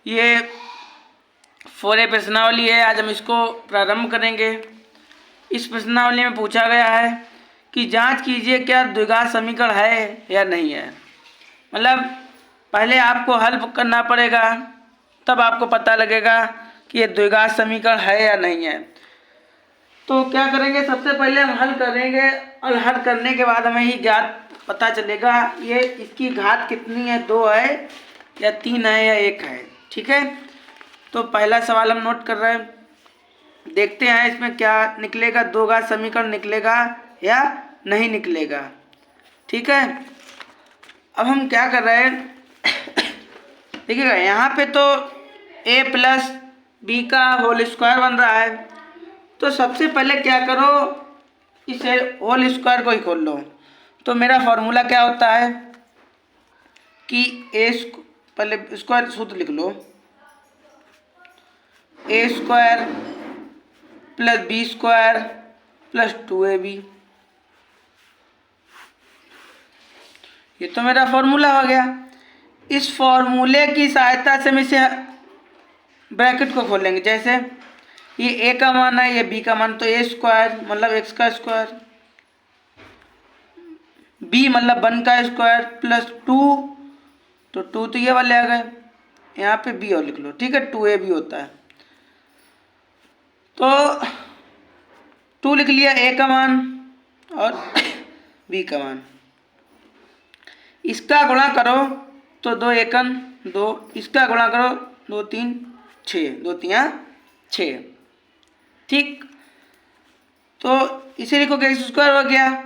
ये 4A प्रश्नावली है। आज हम इसको प्रारंभ करेंगे। इस प्रश्नावली में पूछा गया है कि जांच कीजिए क्या द्विघात समीकरण है या नहीं है। मतलब पहले आपको हल करना पड़ेगा, तब आपको पता लगेगा कि ये द्विघात समीकरण है या नहीं है। तो क्या करेंगे, सबसे पहले हम हल करेंगे और हल करने के बाद हमें ही ज्ञात पता चलेगा ये इसकी घात कितनी है, 2 है या 3 है या 1 है। ठीक है, तो पहला सवाल हम नोट कर रहे हैं, देखते हैं इसमें क्या निकलेगा, 2 घात समीकरण निकलेगा या नहीं निकलेगा। ठीक है, अब हम क्या कर रहे हैं देखिएगा, यहाँ पे तो a प्लस बी का होल स्क्वायर बन रहा है। तो सबसे पहले क्या करो, इसे होल स्क्वायर को ही खोल लो। तो मेरा फॉर्मूला क्या होता है कि पहले स्क्वायर सूत्र लिख लो, a square plus b square plus 2ab। ये तो मेरा फॉर्मूला हो गया। इस फॉर्मूले की सहायता से हम इसे ब्रैकेट को खोलेंगे। जैसे ये a का मान है, ये b का मान, तो a स्क्वायर मतलब x का स्क्वायर, b मतलब 1 का स्क्वायर प्लस 2, तो 2 तो ये वाले आ गए, यहाँ पे b और लिख लो। ठीक है, 2ab होता है। तो 2 लिख लिया a का मान और b का मान, इसका गुणा करो तो 2 एकन 2, इसका गुणा करो 2 3 6, 2 3 6। ठीक, तो इसे लिखो x स्क्वायर हो गया।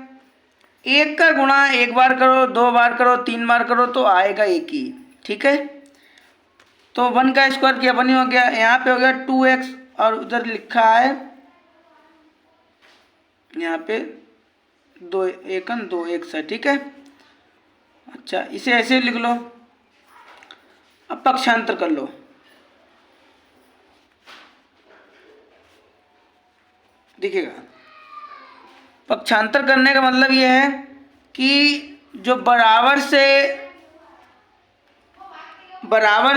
1 का गुणा 1 बार करो, 2 बार करो, 3 बार करो तो आएगा 1 ही। ठीक है, तो 1 का स्क्वायर किया 1 ही हो गया। यहाँ पे हो गया 2x और उधर लिखा है यहाँ पे 2 एकन 2 x है। ठीक है, अच्छा इसे ऐसे लिख लो। अब पक्षांतर कर लो, देखिएगा पक्षांतर करने का मतलब ये है कि जो बराबर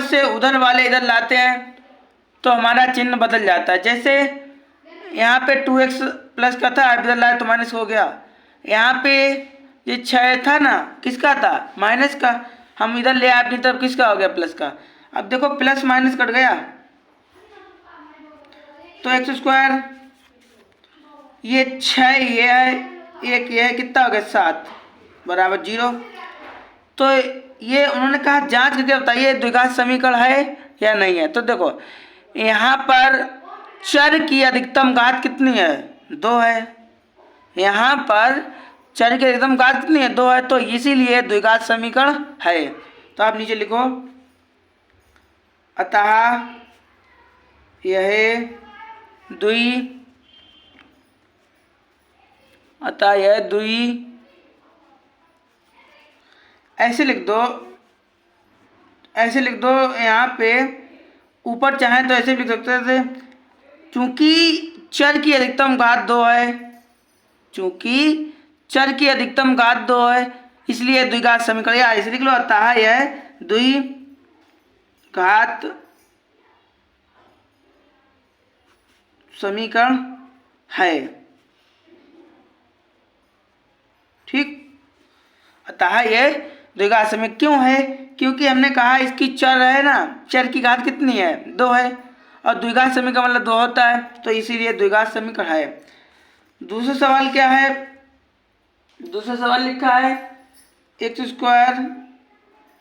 से उधर वाले इधर लाते हैं तो हमारा चिन्ह बदल जाता है। जैसे यहाँ पे 2x प्लस का था, इधर लाए तो माइनस हो गया। यहाँ पे ये 6 था ना, किसका था, माइनस का, हम इधर ले आए अपनी तरफ, किसका हो गया, प्लस का। अब देखो प्लस माइनस कट गया तो एक्स स्क्वायर, ये 6 ये है, 1 ये है, कितना हो गया 7 बराबर 0। तो ये उन्होंने कहा जांच करके बताइए द्विघात समीकरण है या नहीं है। तो देखो यहाँ पर चर की अधिकतम घात कितनी है, 2 है। यहाँ पर चर की अधिकतम घात कितनी है, 2 है, तो इसीलिए द्विघात समीकरण है। तो आप नीचे लिखो, अतः यह ऐसे लिख दो। यहाँ पे ऊपर चाहे तो ऐसे भी लिख सकते थे, चूंकि चर की अधिकतम घात 2 है, इसलिए द्विघात समीकरण, या ऐसे लिख लो, अतः यह द्विघात समीकरण है। ठीक, अतः यह द्विघात समीकरण क्यों है, क्योंकि हमने कहा इसकी चर है ना, चर की घात कितनी है, 2 है, और द्विघात समीकरण मतलब 2 होता है, तो इसीलिए द्विघात समीकरण है। दूसरा सवाल क्या है, दूसरा सवाल लिखा है x square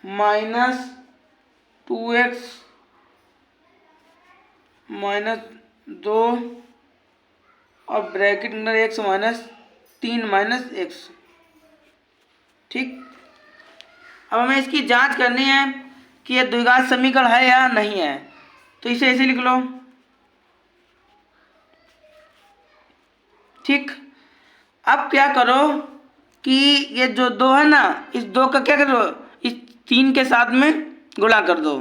minus 2x minus 2 और ब्रैकेट अंदर x माइनस 3 माइनस x। ठीक, अब हमें इसकी जांच करनी है कि यह द्विघात समीकरण है या नहीं है। तो इसे ऐसे लिख लो। ठीक, अब क्या करो कि ये जो 2 है ना, इस 2 का क्या करो, इस 3 के साथ में गुणा कर दो,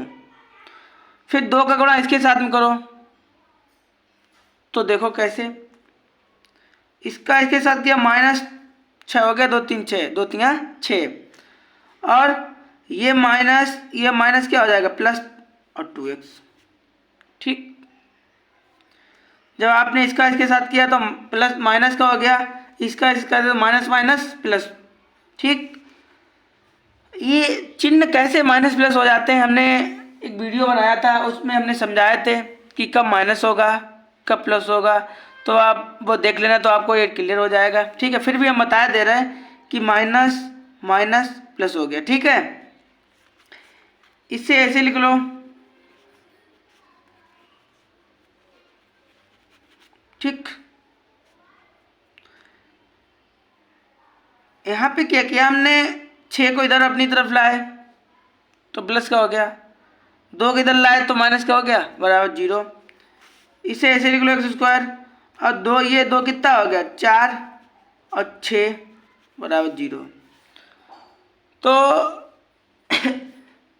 फिर 2 का गुणा इसके साथ में करो। तो देखो कैसे, इसका इसके साथ किया -6 हो गया, 2 3 6, 2 3 6, और ये माइनस क्या हो जाएगा, प्लस और 2x। ठीक, जब आपने इसका इसके साथ किया तो प्लस माइनस का हो गया, इसका इसका तो माइनस माइनस प्लस। ठीक, ये चिन्ह कैसे माइनस प्लस हो जाते हैं, हमने एक वीडियो बनाया था, उसमें हमने समझाए थे कि कब माइनस होगा कब प्लस होगा, तो आप वो देख लेना तो आपको ये क्लियर हो जाएगा। ठीक है, फिर भी हम बता दे रहे हैं कि माइनस माइनस प्लस हो गया। ठीक है, इससे ऐसे लिख लो, ठीक, यहाँ पे क्या किया हमने, 6 को इधर अपनी तरफ लाए तो प्लस का हो गया, 2 को इधर लाए तो माइनस का हो गया, बराबर 0। इसे ऐसे लिख लो एक्स स्क्वायर, और 2 ये 2 कितना हो गया 4 और 6 बराबर 0। तो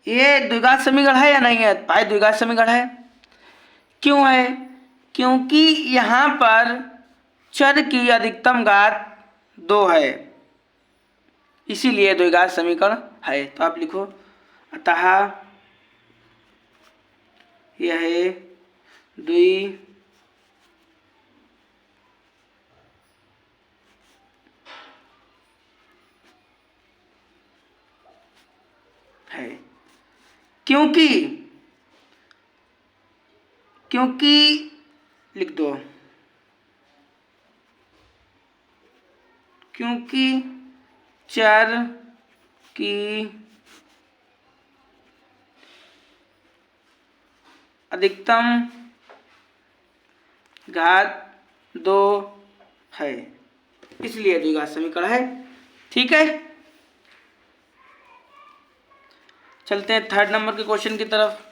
ये द्विघात समीकरण है या नहीं है भाई, द्विघात समीकरण है। क्यों है, क्योंकि यहाँ पर चर की अधिकतम घात 2 है, इसीलिए द्विघात समीकरण है। तो आप लिखो, अतः यह द्वि है, क्योंकि लिख दो, क्योंकि चर की अधिकतम घात 2 है, इसलिए द्विघात समीकरण है। ठीक है, चलते हैं 3rd नंबर के क्वेश्चन की तरफ।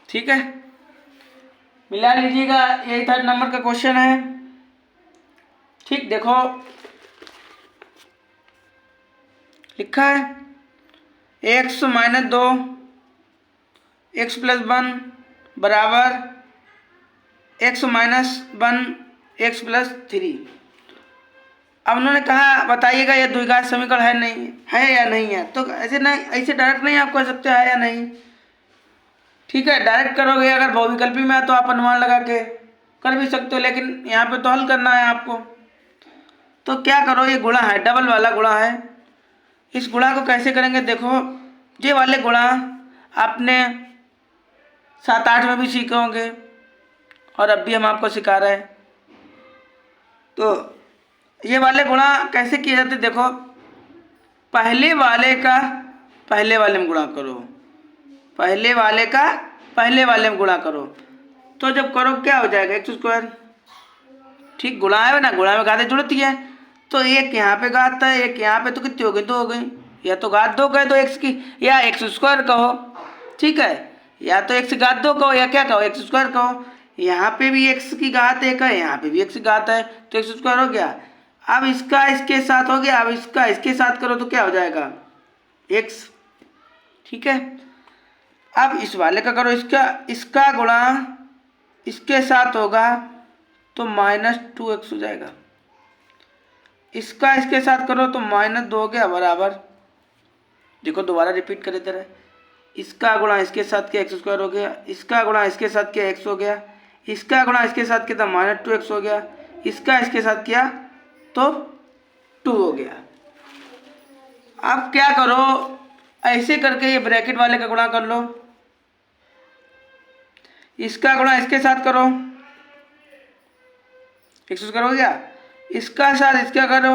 ठीक है, मिला लीजिएगा, यही 3rd नंबर का क्वेश्चन है। ठीक, देखो लिखा है x माइनस 2 x प्लस 1 बराबर x माइनस 1 x प्लस 3। अब उन्होंने कहा बताइएगा ये द्विघात समीकरण है नहीं है या नहीं है, तो ऐसे नहीं, ऐसे डायरेक्ट नहीं आप कह सकते है या नहीं। ठीक है, डायरेक्ट करोगे अगर बहुविकल्पी में है तो आप अनुमान लगा के कर भी सकते हो, लेकिन यहाँ पे तो हल करना है आपको। तो क्या करो, ये गुणा है, डबल वाला गुणा है, इस गुणा को कैसे करेंगे, देखो ये वाले गुणा आपने 7-8 में भी सीखे होंगे और अब भी हम आपको सिखा रहे हैं। तो ये वाले गुणा कैसे किए जाते, देखो पहले वाले का पहले वाले में गुणा करो, पहले वाले का पहले वाले में गुणा करो, तो जब करो क्या हो जाएगा एक्स स्क्वायर। ठीक, गुणा है ना, गुणा में घातें जुड़ती है, तो एक यहाँ पे घात है एक यहाँ पे, तो कितनी हो गई 2 हो गई, या तो घात 2 कहे तो एक्स की, या एक्स स्क्वायर कहो। ठीक है, या तो एक्स घात 2 कहो या क्या कहो एक्स स्क्वायर कहो। यहाँ पे भी एक्स की घात 1 है, यहाँ पे भी एक्स की घात है, तो एक्स स्क्वायर हो गया। अब इसका इसके साथ हो गया, अब इसका इसके साथ करो तो क्या हो जाएगा एक्स। ठीक है, अब इस वाले का करो, इसका गुणा इसके साथ होगा तो -2x हो जाएगा, इसका इसके साथ करो तो -2 हो गया बराबर, देखो दोबारा रिपीट करे तरह, इसका गुणा इसके साथ किया एक्स स्क्वायर हो गया, इसका गुणा इसके साथ किया एक्स हो गया, इसका गुणा इसके साथ किया तो -2x हो गया, इसका इसके साथ किया तो 2 हो गया। अब क्या करो, ऐसे करके ये ब्रैकेट वाले का गुणा कर लो, इसका गुणा इसके साथ करो एक्स स्क्वायर हो गया, इसका साथ इसका करो,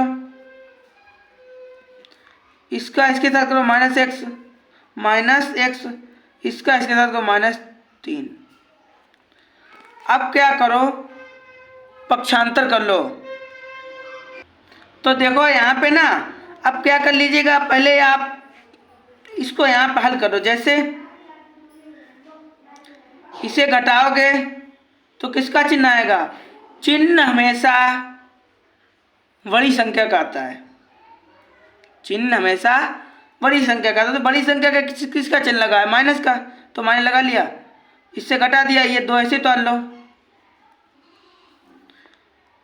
इसका इसके साथ करो -x, इसका इसके साथ करो -3। अब क्या करो, पक्षांतर कर लो। तो देखो यहाँ पे ना, अब क्या कर लीजिएगा, पहले आप इसको यहाँ पर हल करो। जैसे इसे घटाओगे तो किसका चिन्ह आएगा? चिन्ह हमेशा बड़ी संख्या का आता है, चिन्ह हमेशा बड़ी संख्या का आता है। तो बड़ी संख्या का किसका चिन्ह लगा है? माइनस का, तो माइनस लगा लिया, इससे घटा दिया, ये दो ऐसे तोड़ लो,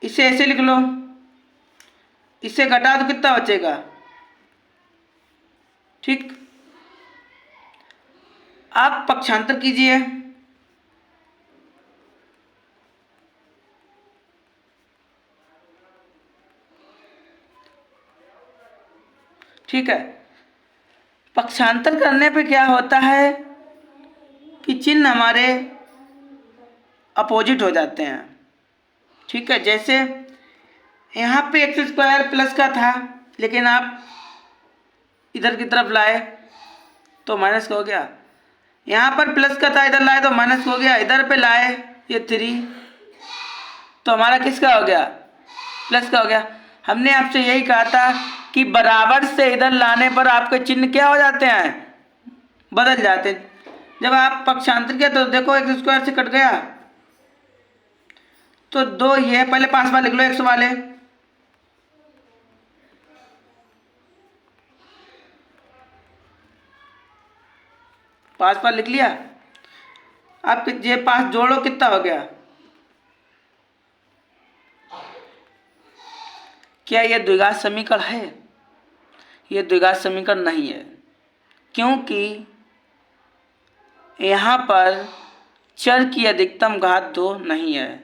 इसे ऐसे लिख लो, इससे घटा तो कितना बचेगा? ठीक, आप पक्षांतर कीजिए। ठीक है, पक्षांतर करने पे क्या होता है कि चिन्ह हमारे अपोजिट हो जाते हैं। ठीक है, जैसे यहाँ पे एक्स स्क्वायर प्लस का था, लेकिन आप इधर की तरफ लाए तो माइनस का हो गया। यहाँ पर प्लस का था, इधर लाए तो माइनस हो गया। इधर पे लाए ये 3, तो हमारा किसका हो गया? प्लस का हो गया। हमने आपसे यही कहा था कि बराबर से इधर लाने पर आपके चिन्ह क्या हो जाते हैं? बदल जाते हैं। जब आप पक्षांतर किया तो देखो एक्स स्क्वायर से कट गया, तो 2 ये पहले पास वाले लिख लो, एक्स वाले, पास पर लिख लिया। आप ये पास जोड़ो, कितना हो गया? क्या यह द्विघात समीकरण है? यह द्विघात समीकरण नहीं है, क्योंकि यहाँ पर चर की अधिकतम घात 2 नहीं है,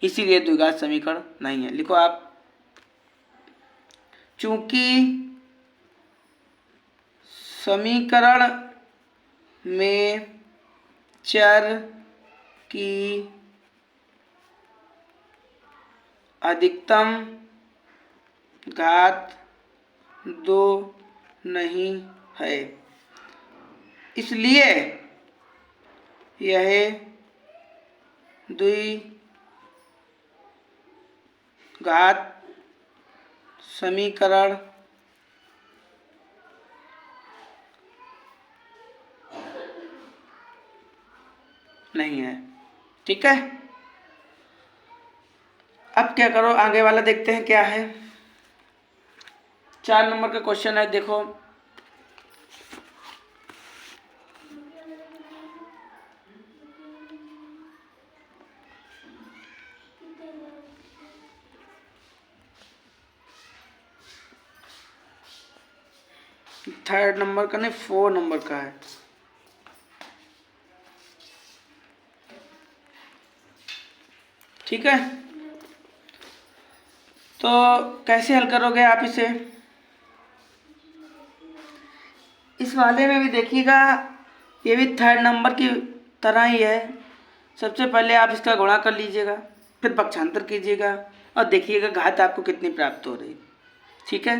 इसीलिए द्विघात समीकरण नहीं है। लिखो आप, चूंकि समीकरण में चर की अधिकतम घात 2 नहीं है, इसलिए यह द्विघात समीकरण नहीं है। ठीक है, अब क्या करो, आगे वाला देखते हैं क्या है। 4 नंबर का क्वेश्चन है, देखो। थर्ड नंबर का नहीं, 4 नंबर का है। ठीक है, तो कैसे हल करोगे आप इसे? इस वाले में भी देखिएगा, ये भी थर्ड नंबर की तरह ही है। सबसे पहले आप इसका गुणा कर लीजिएगा, फिर पक्षांतर कीजिएगा और देखिएगा घात आपको कितनी प्राप्त हो रही। ठीक है,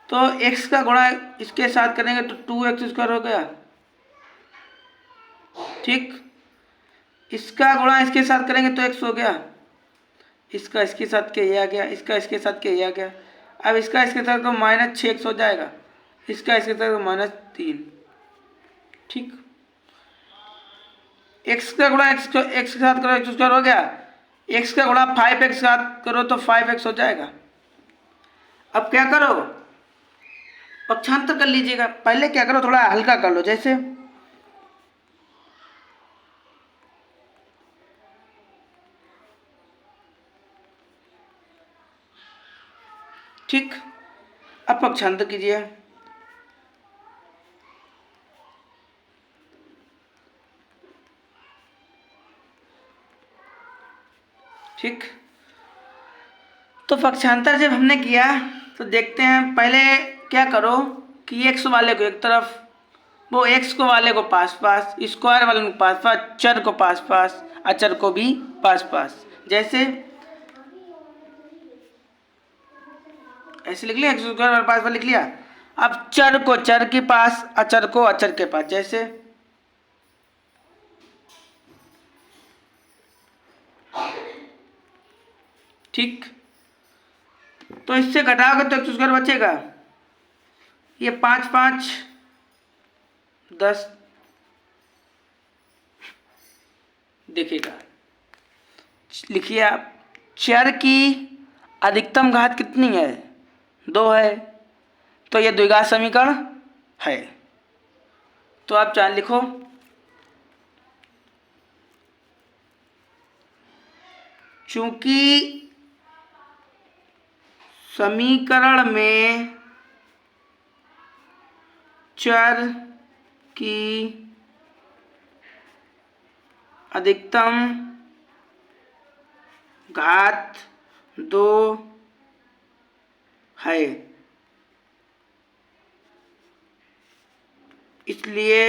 तो x का गुणा इसके साथ करेंगे तो 2x² हो गया। ठीक, इसका गुणा इसके साथ करेंगे तो x हो गया, इसका इसके साथ के ये आ गया, इसका इसके साथ के ये आ गया। अब इसका इसके साथ तो -6x हो जाएगा, इसका इसके साथ तो -3। ठीक, x का गुणा x के साथ करो, x² हो गया। x का गुणा 5x के साथ करो तो 5x हो जाएगा। अब क्या करो, पक्षांतर कर लीजिएगा। पहले क्या करो, थोड़ा हल्का कर लो। जैसे ठीक, अब पक्षांतर कीजिए। ठीक, तो पक्षांतर जब हमने किया तो देखते हैं, पहले क्या करो कि x वाले को एक तरफ, वो x को वाले को पास पास, स्क्वायर वाले को पास पास, चर को पास पास, अचर को भी पास पास। जैसे ऐसे लिख लिया, x² वाले पास पास लिख लिया। अब चर को चर के पास, अचर को अचर के पास। जैसे ठीक, तो इससे घटाओगे तो x² बचेगा, ये 5 5 10 देखिएगा, लिखिए आप, चर की अधिकतम घात कितनी है? 2 है, तो ये द्विघात समीकरण है। तो आप चाहे लिखो, चूंकि समीकरण में चर की अधिकतम घात 2 है, इसलिए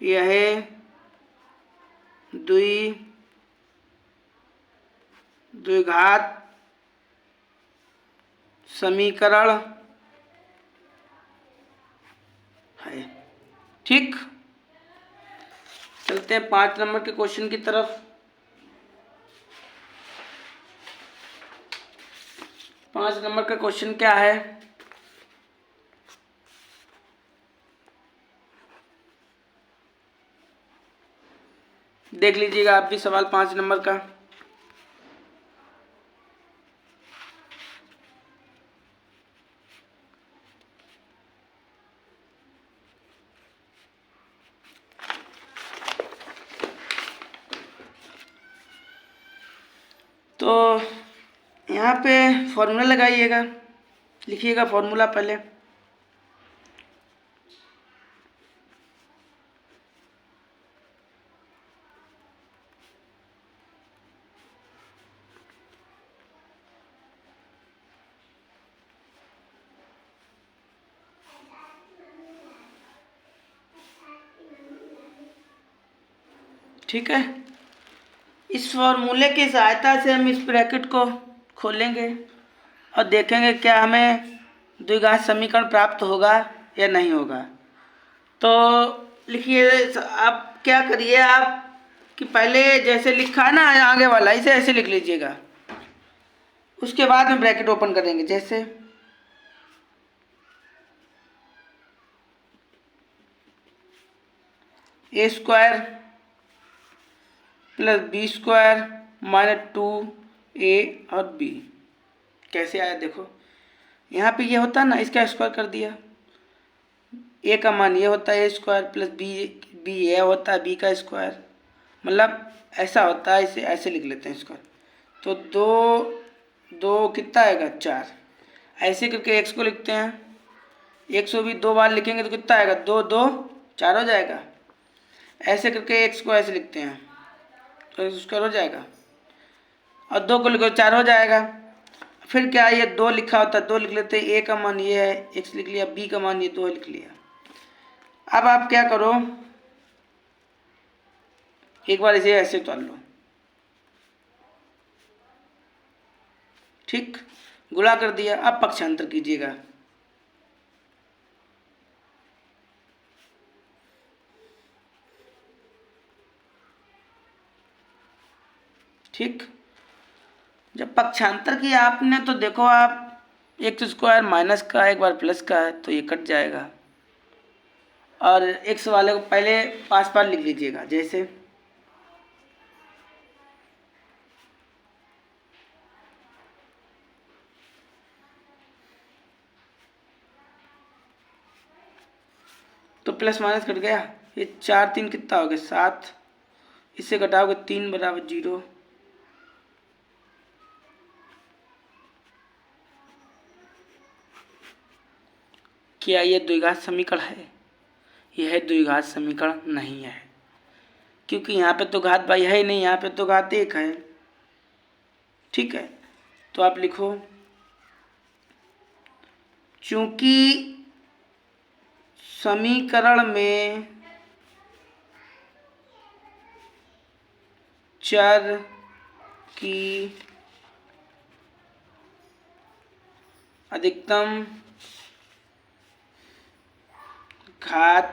यह द्विघात समीकरण है। ठीक, चलते हैं 5 नंबर के क्वेश्चन की तरफ। 5 नंबर का क्वेश्चन क्या है? देख लीजिएगा आप भी सवाल 5 नंबर का। तो यहाँ पे फॉर्मूला लगाइएगा, लिखिएगा फॉर्मूला पहले। ठीक है, इस फॉर्मूले की सहायता से हम इस ब्रैकेट को खोलेंगे और देखेंगे क्या हमें द्विघात समीकरण प्राप्त होगा या नहीं होगा। तो लिखिए, आप क्या करिए, आप कि पहले जैसे लिखा है ना आगे वाला, इसे ऐसे लिख लीजिएगा, उसके बाद में ब्रैकेट ओपन करेंगे। जैसे a square plus b square minus 2a और b, कैसे आया देखो, यहाँ पे ये होता है ना, इसका स्क्वायर कर दिया, a का मान ये होता है a स्क्वायर प्लस b ये होता है b का स्क्वायर, मतलब ऐसा होता है, इसे ऐसे लिख लेते हैं स्क्वायर। तो 2 कितना आएगा? 4। ऐसे करके x को लिखते हैं, x को भी 2 बार लिखेंगे तो कितना आएगा? 2 2 4 हो जाएगा। ऐसे करके x को ऐसे लिखते हैं तो स्क्वायर हो जाएगा, और 2 को लिखो 4 हो जाएगा। फिर क्या, ये 2 लिखा होता है, 2 लिख लेते हैं, a का मान ये है, x लिख लिया, b का मान ये 2 लिख लिया। अब आप क्या करो, एक बार इसे ऐसे उतार लो, ठीक, गुणा कर दिया। अब पक्षांतर कीजिएगा, ठीक। जब पक्षांतर किया आपने तो देखो आप, एक स्क्वायर माइनस का एक बार प्लस का है तो ये कट जाएगा, और एक्स वाले को पहले पास पास लिख लीजिएगा। जैसे तो प्लस माइनस कट गया, ये 4 3 कितना हो गया? 7, इससे घटाओगे 3 बराबर 0। क्या ये द्विघात समीकरण है? यह द्विघात समीकरण नहीं है, क्योंकि यहाँ पे तो घात भाई है ही नहीं, यहाँ पे तो घात 1 है। ठीक है, तो आप लिखो, चूंकि समीकरण में चर की अधिकतम घात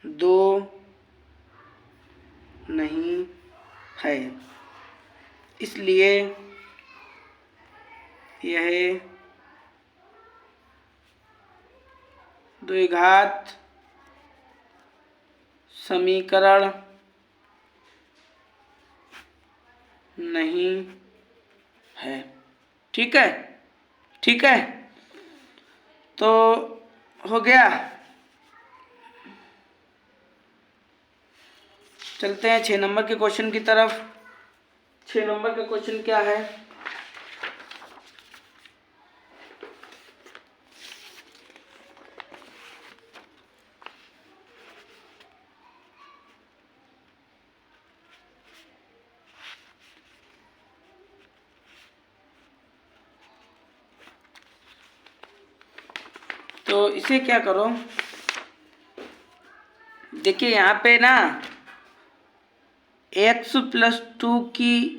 2 नहीं है, इसलिए यह द्विघात समीकरण नहीं है। ठीक है, ठीक है, तो हो गया। चलते हैं 6 नंबर के क्वेश्चन की तरफ। 6 नंबर का क्वेश्चन क्या है? तो इसे क्या करो, देखिए यहाँ पे ना x+2 की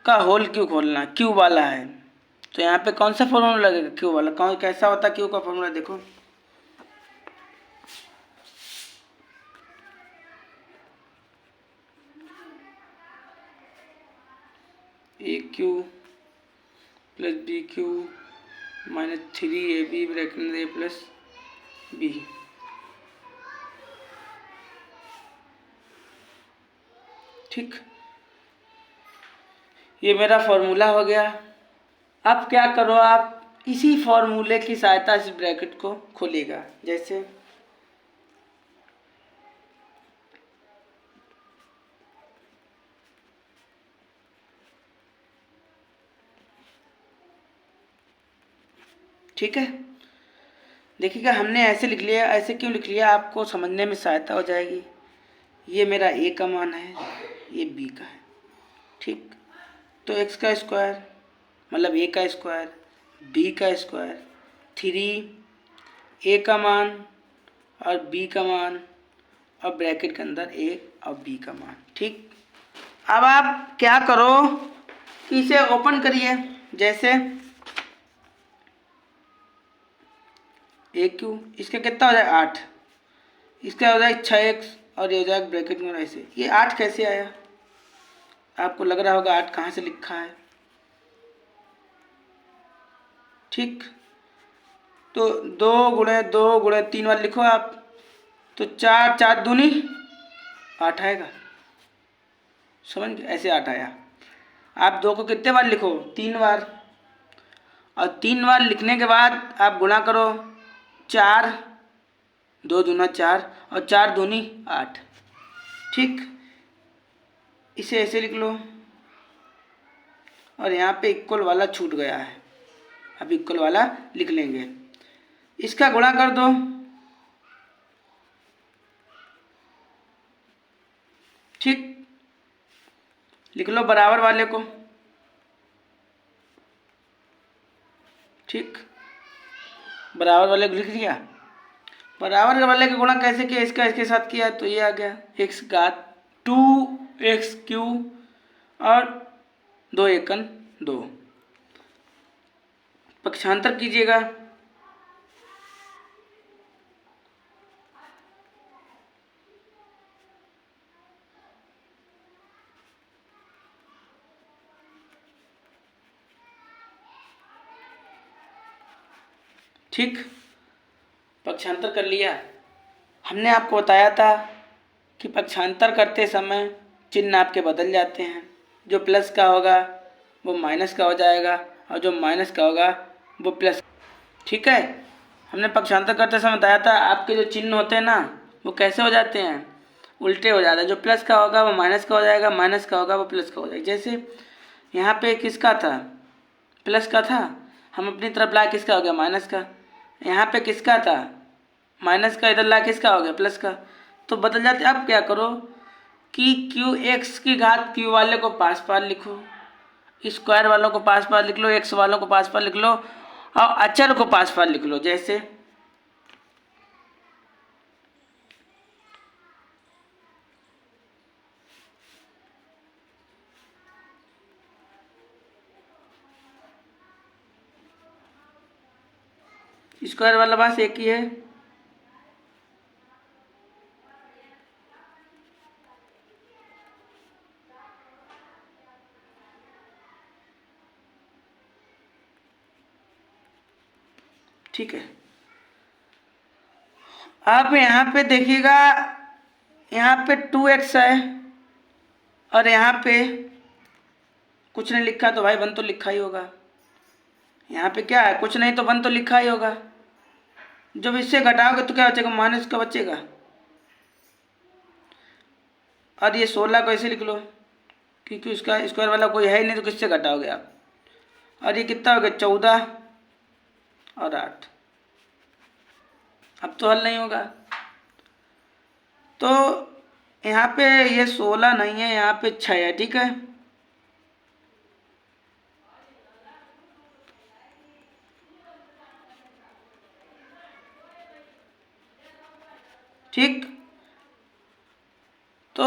का होल क्यूब खोलना, क्यू वाला है। तो यहाँ पे कौन सा फॉर्मूला लगेगा? क्यू वाला। कौन कैसा होता है क्यू का फॉर्मूला? देखो, AQ + BQ - 3AB ब्रैकेट में A + B। ठीक, ये मेरा फॉर्मूला हो गया। अब क्या करो, आप इसी फॉर्मूले की सहायता से ब्रैकेट को खोलेगा। जैसे ठीक है, देखिएगा हमने ऐसे लिख लिया। ऐसे क्यों लिख लिया? आपको समझने में सहायता हो जाएगी। ये मेरा a का मान है, ये b का है। ठीक, तो x का स्क्वायर मतलब a का स्क्वायर, b का स्क्वायर, 3 a का मान और b का मान और ब्रैकेट के अंदर a और b का मान। ठीक, अब आप क्या करो कि इसे ओपन करिए। जैसे AQ, इसका कितना हो जाए 8, इसका हो जाए 6x और ये हो जाएगा ब्रैकेट में ऐसे। ये 8 कैसे आया? आपको लग रहा होगा 8 कहाँ से लिखा है। ठीक, तो 2 × 2 × 3 बार लिखो आप, तो 4 4 दूनी 8 आएगा। समझ गए? ऐसे 8 आया। आप 2 को कितने बार लिखो? 3 बार। और 3 बार लिखने के बाद आप गुणा करो, 4 2 दूना 4 और 4 दूनी 8। ठीक, इसे ऐसे लिख लो और यहाँ पे इक्वल वाला छूट गया है। अब इक्वल वाला लिख लेंगे, इसका गुणा कर दो। ठीक, लिख लो बराबर वाले को। ठीक, बराबर वाले को लिख लिया। बराबर वाले का गुणा कैसे किया? इसका इसके साथ किया तो ये आ गया x⁻2x³ और 2 एकन 2। पक्षांतर कीजिएगा। ठीक, पक्षांतर कर लिया। हमने आपको बताया था कि पक्षांतर करते समय चिन्ह आपके बदल जाते हैं। जो प्लस का होगा वो माइनस का हो जाएगा और जो माइनस का होगा वो प्लस। ठीक है, हमने पक्षांतर करते समय बताया था आपके जो चिन्ह होते हैं ना वो कैसे हो जाते हैं? उल्टे हो जाते हैं। जो प्लस का होगा वो माइनस का हो जाएगा, माइनस का होगा वो प्लस का हो जाएगा। जैसे यहाँ पे किसका था? प्लस का था, हम अपनी तरफ लाए किसका हो गया? माइनस का। यहाँ पे किसका था? माइनस का, इधर ला किसका हो गया? प्लस का। तो बदल जाते। अब क्या करो कि qx³ वाले को पास पास लिखो, स्क्वायर वालों को पास पास लिख लो, x वालों को पास पास लिख लो और अचर को पास पास लिख लो। जैसे स्क्वायर वाला बस एक ही है। ठीक है, आप यहाँ पे देखिएगा, यहाँ पे 2x है और यहाँ पे कुछ नहीं लिखा तो भाई 1 तो लिखा ही होगा। यहाँ पे क्या है, कुछ नहीं तो 1 तो लिखा ही होगा। जब इससे घटाओगे तो क्या बचेगा, माइनस का बचेगा। और ये 16 को ऐसे लिख लो क्योंकि उसका स्क्वायर वाला कोई है ही नहीं, तो किससे घटाओगे आप। और ये कितना हो गया, 14 और 8। अब तो हल नहीं होगा। तो यहाँ पे ये 16 नहीं है, यहाँ पे 6 है। ठीक है, ठीक। तो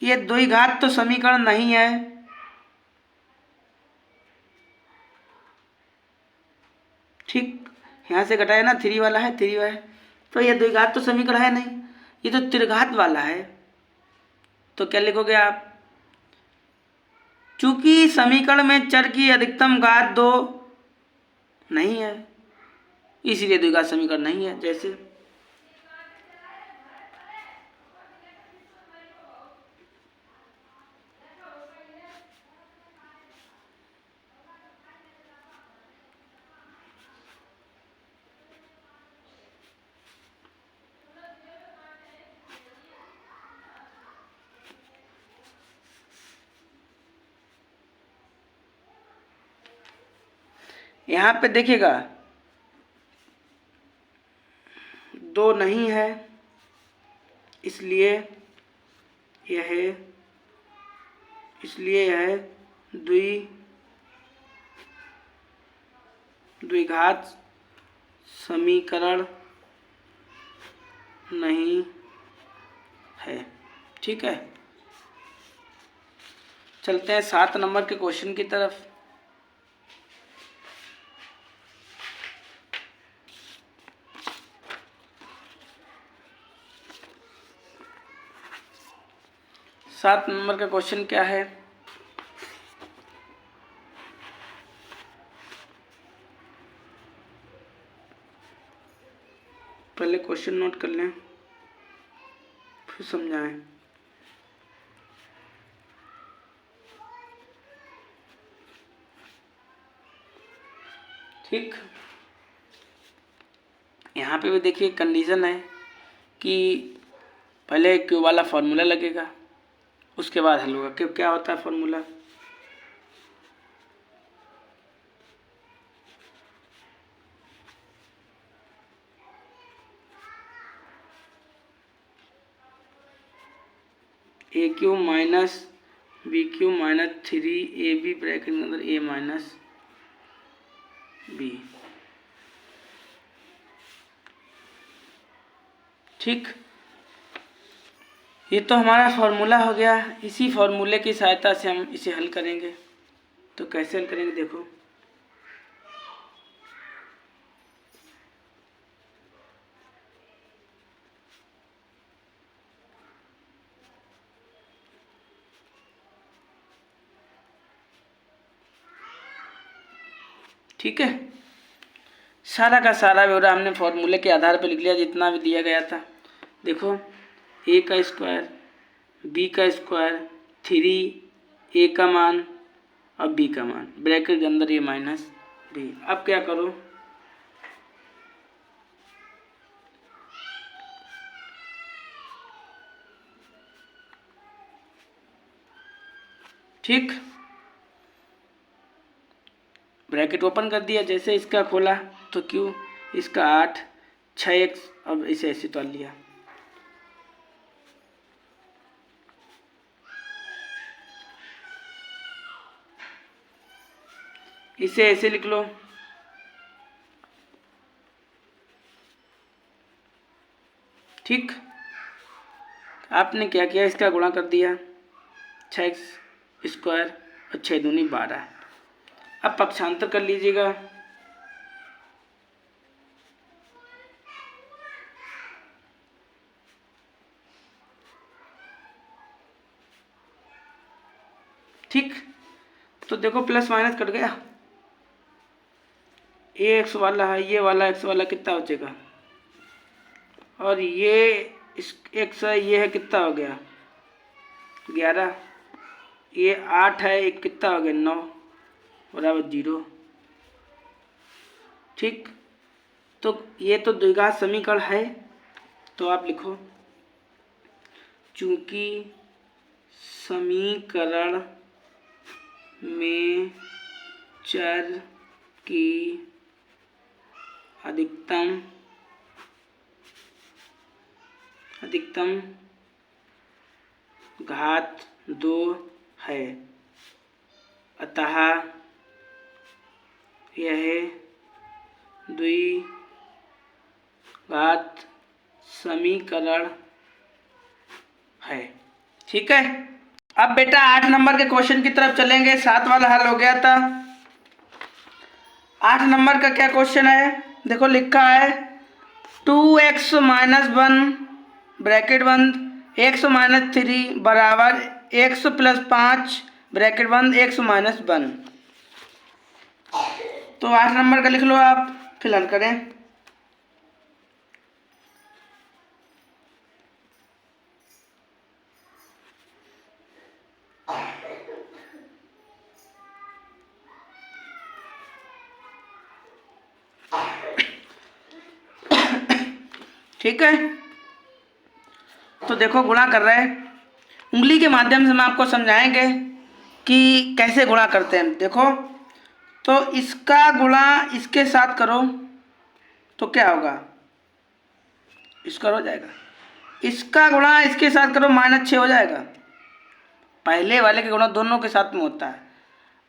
ये द्विघात तो समीकरण नहीं है। ठीक, यहाँ से घटाया ना, 3 वाला है, 3 है, तो ये द्विघात तो समीकरण है नहीं, ये तो त्रिघात वाला है। तो क्या लिखोगे आप, चूंकि समीकरण में चर की अधिकतम घात 2 नहीं है, इसलिए द्विघात समीकरण नहीं है। जैसे यहाँ पे देखिएगा 2 नहीं है, इसलिए यह द्विघात समीकरण नहीं है। ठीक है, चलते हैं 7 नंबर के क्वेश्चन की तरफ। सात नंबर का क्वेश्चन क्या है, पहले क्वेश्चन नोट कर लें फिर समझाएं। ठीक, यहाँ पे भी देखिए कंडीशन है कि पहले क्यू वाला फॉर्मूला लगेगा, उसके बाद हल होगा। क्यों, क्या होता है formula, a cube minus b cube minus 3ab bracket के अंदर a माइनस बी। ठीक, ये तो हमारा फॉर्मूला हो गया। इसी फॉर्मूले की सहायता से हम इसे हल करेंगे। तो कैसे हल करेंगे, देखो ठीक है, सारा का सारा ब्यौरा हमने फॉर्मूले के आधार पर लिख लिया, जितना भी दिया गया था। देखो a का स्क्वायर, b का स्क्वायर, 3a का मान और b का मान, ब्रैकेट के अंदर a माइनस b। अब क्या करो, ठीक, ब्रैकेट ओपन कर दिया, जैसे इसका खोला तो q, इसका 8, 6x, अब इसे ऐसे तोड़ लिया। इसे ऐसे लिख लो, ठीक। आपने क्या किया, इसका गुणा कर दिया, 6x स्क्वायर और 6 दूनी 12। अब पक्षांतर कर लीजिएगा, ठीक। तो देखो प्लस माइनस कट गया, ये एक्स वाला है, ये वाला एक्स वाला कितना बचेगा, और ये इस एक से ये है कितना हो गया 11, ये 8 है, एक कितना हो गया 9 बराबर 0। ठीक, तो ये तो द्विघात समीकरण है, तो आप लिखो चूंकि समीकरण में चर की अधिकतम घात 2 है, अतः यह द्विघात समीकरण है। ठीक है, अब बेटा 8 नंबर के क्वेश्चन की तरफ चलेंगे। 7 वाला हल हो गया था। 8 नंबर का क्या क्वेश्चन है, देखो लिखा है 2x माइनस 1 ब्रैकेट बंद x माइनस 3 बराबर x प्लस 5 ब्रैकेट बंद x माइनस 1। तो 8 नंबर का लिख लो आप, फिर हल करें। ठीक है, तो देखो गुणा कर रहे हैं, उंगली के माध्यम से हम आपको समझाएंगे कि कैसे गुणा करते हैं। देखो, तो इसका गुणा इसके साथ करो तो क्या होगा, इसका हो जाएगा, इसका गुणा इसके साथ करो -6 हो जाएगा। पहले वाले का गुणा दोनों के साथ में होता है,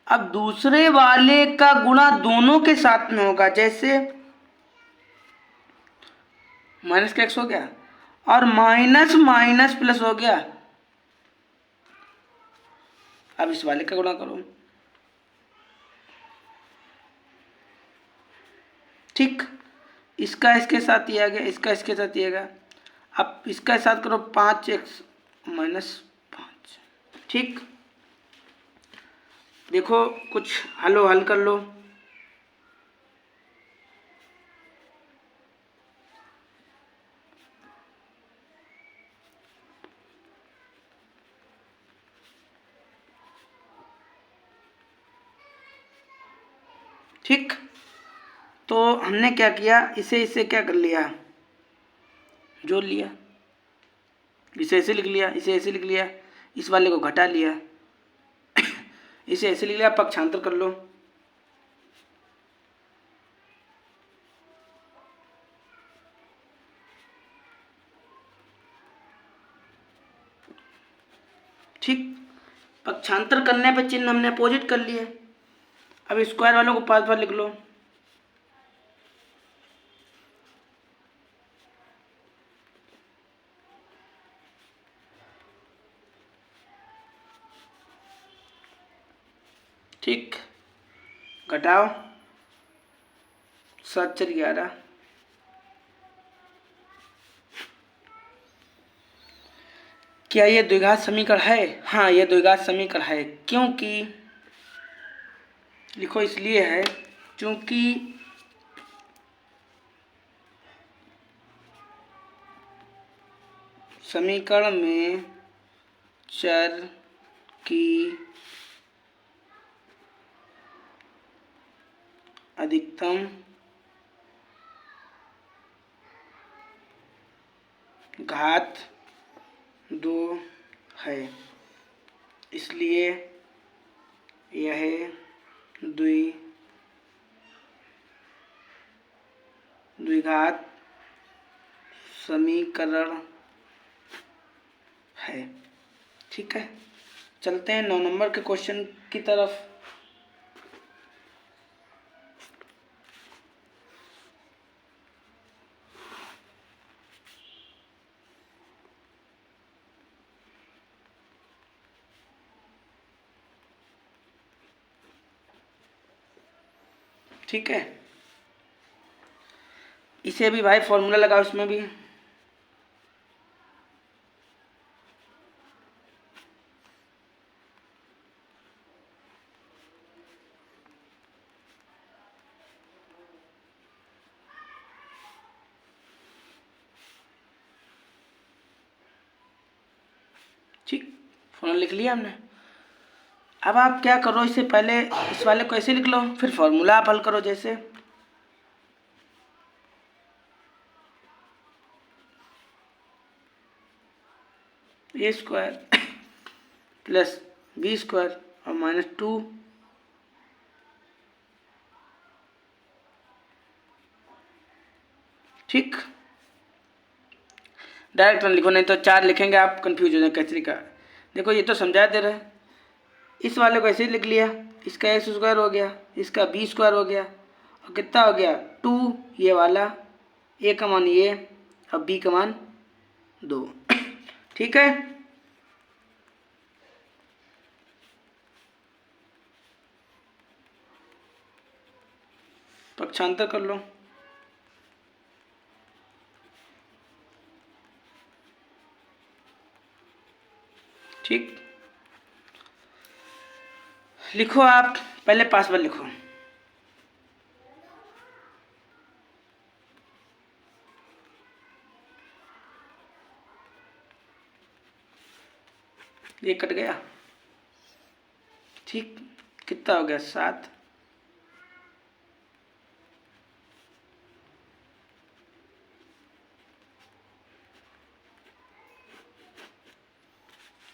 अब दूसरे वाले का गुणा दोनों के साथ में होगा। जैसे माइनस का x हो गया और माइनस माइनस प्लस हो गया। अब इस वाले का गुणा करो, ठीक, इसका इसके साथ ही आ गया, इसका इसके साथ ही आ गया। अब इसका साथ करो 5x माइनस 5। ठीक, देखो कुछ हल कर लो। ठीक, तो हमने क्या किया, इसे क्या कर लिया, जोड़ लिया, इसे ऐसे लिख लिया, इसे ऐसे लिख लिया, इस वाले को घटा लिया, इसे ऐसे लिख लिया, पक्षांतर कर लो। ठीक, पक्षांतर करने पे चिन्ह हमने अपोजिट कर लिए। अब स्क्वायर वालों को 5 बार लिख लो। ठीक, घटाओ 7 4 11। क्या ये द्विघात समीकरण है? हाँ, ये द्विघात समीकरण है, क्योंकि लिखो इसलिए है क्योंकि समीकरण में चर की अधिकतम घात 2 है, इसलिए यह द्विघात समीकरण है। ठीक है, चलते हैं 9 नंबर के क्वेश्चन की तरफ। ठीक है, इसे भी भाई फॉर्मूला लगाओ, इसमें भी फॉर्मूला लिख लिया हमने। अब आप क्या करो, इससे पहले इस वाले को ऐसे लिख लो, फिर फॉर्मूला आप हल करो। जैसे a square plus b square और -2 ठीक। डायरेक्ट लिखो, नहीं तो 4 लिखेंगे आप कंफ्यूज हो जाए कैसे लिखा। देखो ये तो समझा दे रहे, इस वाले को ऐसे ही लिख लिया, इसका ए स्क्वायर हो गया, इसका बी स्क्वायर हो गया, और कितना हो गया 2, ये वाला ए का मान ये और बी का मान 2 ठीक है। पक्षांतर कर लो। ठीक, लिखो आप पहले पासवर्ड लिखो। ये कट गया, ठीक। कितना हो गया 7,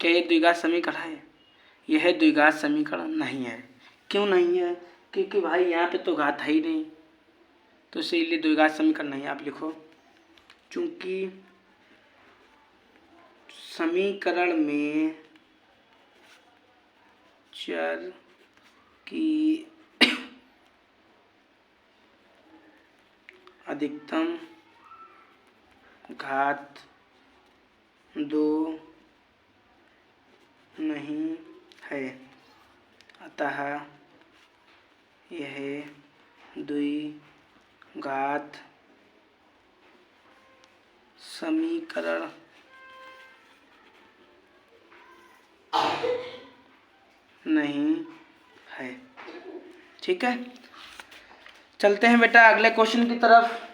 क्या ये द्विघात समीकरण है? यह द्विघात समीकरण नहीं है। क्यों नहीं है? क्योंकि भाई यहाँ पे तो घात है ही नहीं, तो इसीलिए द्विघात समीकरण नहीं है। आप लिखो, चूंकि समीकरण में चर की अधिकतम घात 2 नहीं है, अतः यह द्विघात समीकरण नहीं है। ठीक है, चलते हैं बेटा अगले क्वेश्चन की तरफ।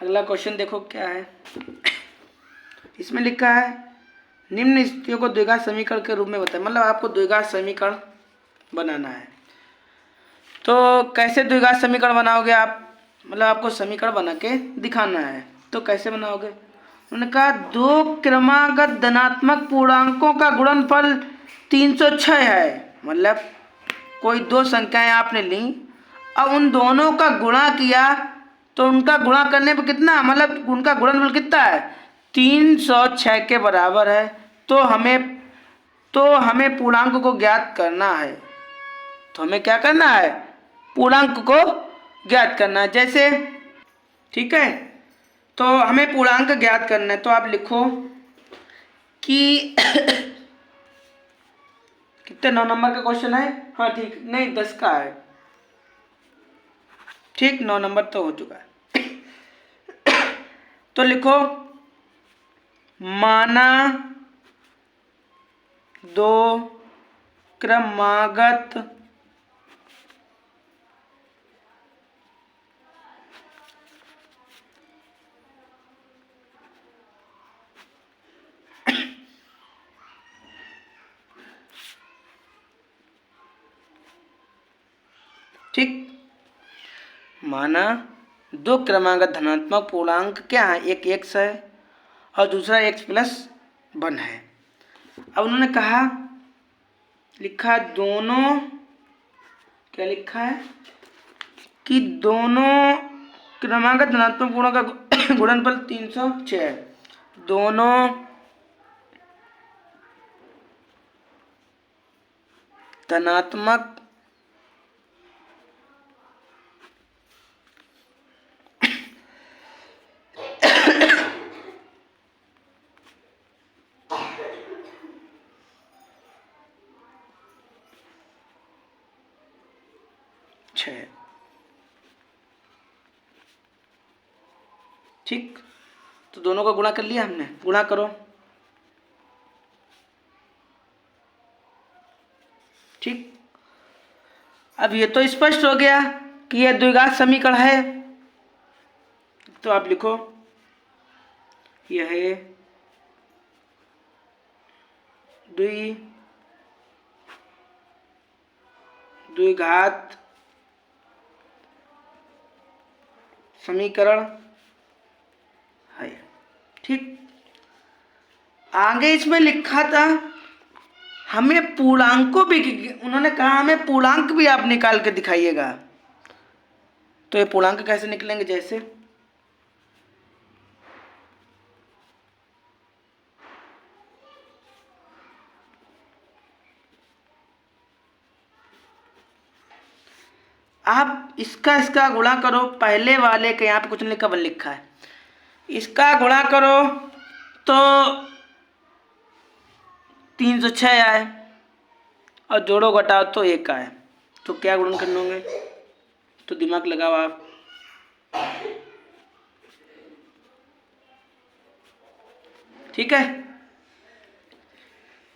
अगला क्वेश्चन देखो क्या है। इसमें लिखा है निम्न स्थितियों को द्विघात समीकरण के रूप में बताएं। मतलब आपको द्विघात समीकरण बनाना है। तो कैसे द्विघात समीकरण बनाओगे आप? मतलब आपको समीकरण बना के दिखाना है, तो कैसे बनाओगे? उन्होंने कहा 2 क्रमागत धनात्मक पूर्णांकों का गुणनफल 306 है। मतलब कोई 2 संख्याएं आपने ली, अब उन दोनों का गुणा किया, तो उनका गुणा करने पर कितना, मतलब उनका गुणनफल कितना है? 306 के बराबर है। तो हमें पूर्णांक को ज्ञात करना है। तो हमें क्या करना है? पूर्णांक को ज्ञात करना है। जैसे ठीक है, तो हमें पूर्णांक ज्ञात करना है। तो आप लिखो कि कितने 9 नंबर का क्वेश्चन है? हाँ ठीक, नहीं 10 का है। ठीक, 9 नंबर तो हो चुका है। तो लिखो माना 2 क्रमागत ठीक, माना 2 क्रमागत धनात्मक पूर्णांक क्या है? एक x है और दूसरा x प्लस 1 है। अब उन्होंने कहा, लिखा दोनों, क्या लिखा है कि दोनों क्रमागत धनात्मक पूर्णों का गुणनफल 306 है। दोनों धनात्मक ठीक, तो दोनों का गुणा कर लिया हमने। गुणा करो। ठीक, अब ये तो स्पष्ट हो गया कि यह द्विघात समीकरण है। तो आप लिखो यह द्विघात समीकरण है। ठीक, आगे इसमें लिखा था हमें पूर्णांकों भी, उन्होंने कहा हमें पूर्णांक भी आप निकाल के दिखाइएगा। तो ये पूर्णांक कैसे निकलेंगे, जैसे आप इसका गुणा करो, पहले वाले के यहाँ पे कुछ नहीं लिखा, 1 लिखा है, इसका गुणा करो तो 306 आए, और जोड़ो घटाओ तो 1 आए। तो क्या गुणन करने होंगे, तो दिमाग लगाओ आप। ठीक है,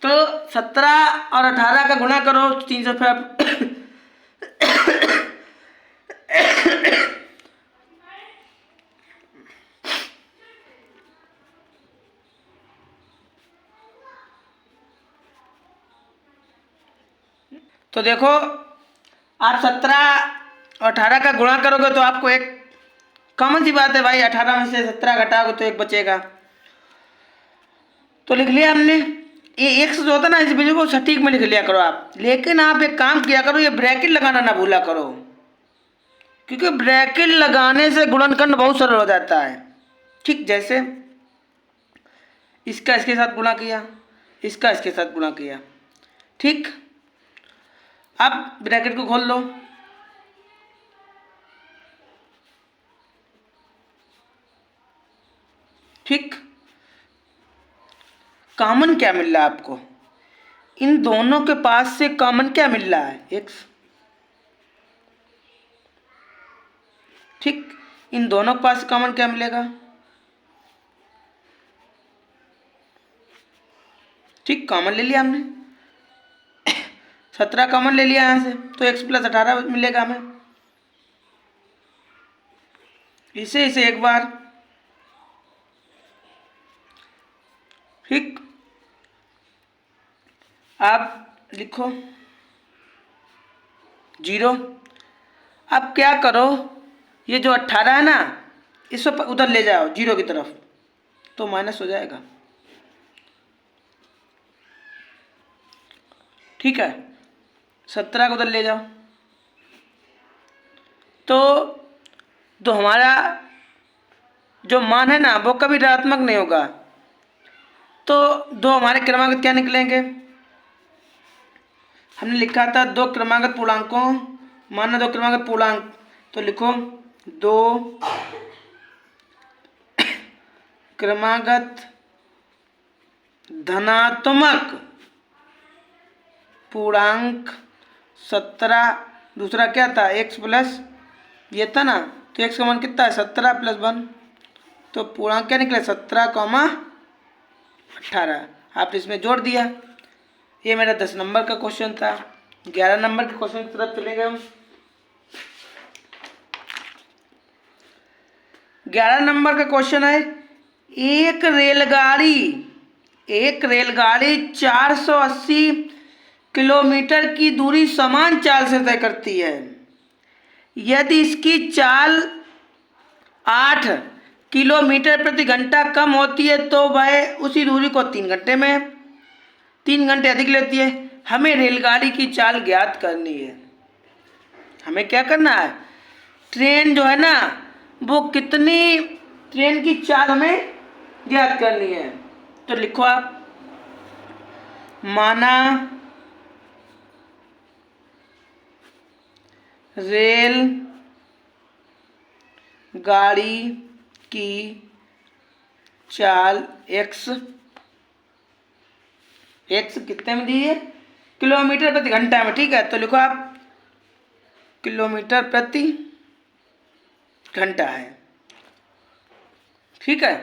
तो 17 और 18 का गुणा करो 300 फिर आप तो देखो आप 17 और 18 का गुणा करोगे तो आपको एक कॉमन सी बात है भाई, 18 में से 17 घटाओगे तो 1 बचेगा। तो लिख लिया हमने, ये x जो होता है ना, इस बिंदु को सटीक में लिख लिया करो आप। लेकिन आप एक काम किया करो, ये ब्रैकेट लगाना ना भूला करो, क्योंकि ब्रैकेट लगाने से गुणनखंड बहुत सरल हो जाता है। ठीक, जैसे इसका इसके साथ गुणा किया, इसका इसके साथ गुणा किया। ठीक, अब ब्रैकेट को खोल लो, ठीक, कॉमन क्या मिल रहा है आपको, इन दोनों के पास से कॉमन क्या मिल रहा है, x। ठीक, इन दोनों के पास कॉमन क्या मिलेगा, ठीक, कॉमन ले लिया हमने 17 कॉमन ले लिया यहाँ से, तो x + 18 मिलेगा हमें। इसे एक बार, ठीक, आप लिखो 0। अब क्या करो, ये जो 18 है ना, इसको उधर ले जाओ 0 की तरफ, तो माइनस हो जाएगा। ठीक है, 17 को उधर ले जाओ तो हमारा जो मान है ना वो कभी ऋणात्मक नहीं होगा। तो 2 हमारे क्रमागत क्या निकलेंगे, हमने लिखा था 2 क्रमागत पूर्णांकों, माना 2 क्रमागत पूर्णांक, तो लिखो 2 क्रमागत धनात्मक पूर्णांक 17, दूसरा क्या था x प्लस ये था ना, तो x का मान कितना है 17 + 1, तो पूर्णांक क्या निकला 17,18। आपने इसमें जोड़ दिया। ये मेरा 10 नंबर का क्वेश्चन था। 11 नंबर के क्वेश्चन की तरफ चले गए हम। 11 नंबर का क्वेश्चन है, एक रेलगाड़ी 480 किलोमीटर की दूरी समान चाल से तय करती है। यदि इसकी चाल 8 किलोमीटर प्रति घंटा कम होती है तो वह उसी दूरी को 3 घंटे अधिक लेती है। हमें रेलगाड़ी की चाल ज्ञात करनी है। हमें क्या करना है, ट्रेन जो है ना वो कितनी, ट्रेन की चाल हमें ज्ञात करनी है। तो लिखो आप, माना रेल गाड़ी की चाल x कितने में दी है, किलोमीटर प्रति घंटा में। ठीक है, तो लिखो आप किलोमीटर प्रति घंटा है। ठीक है,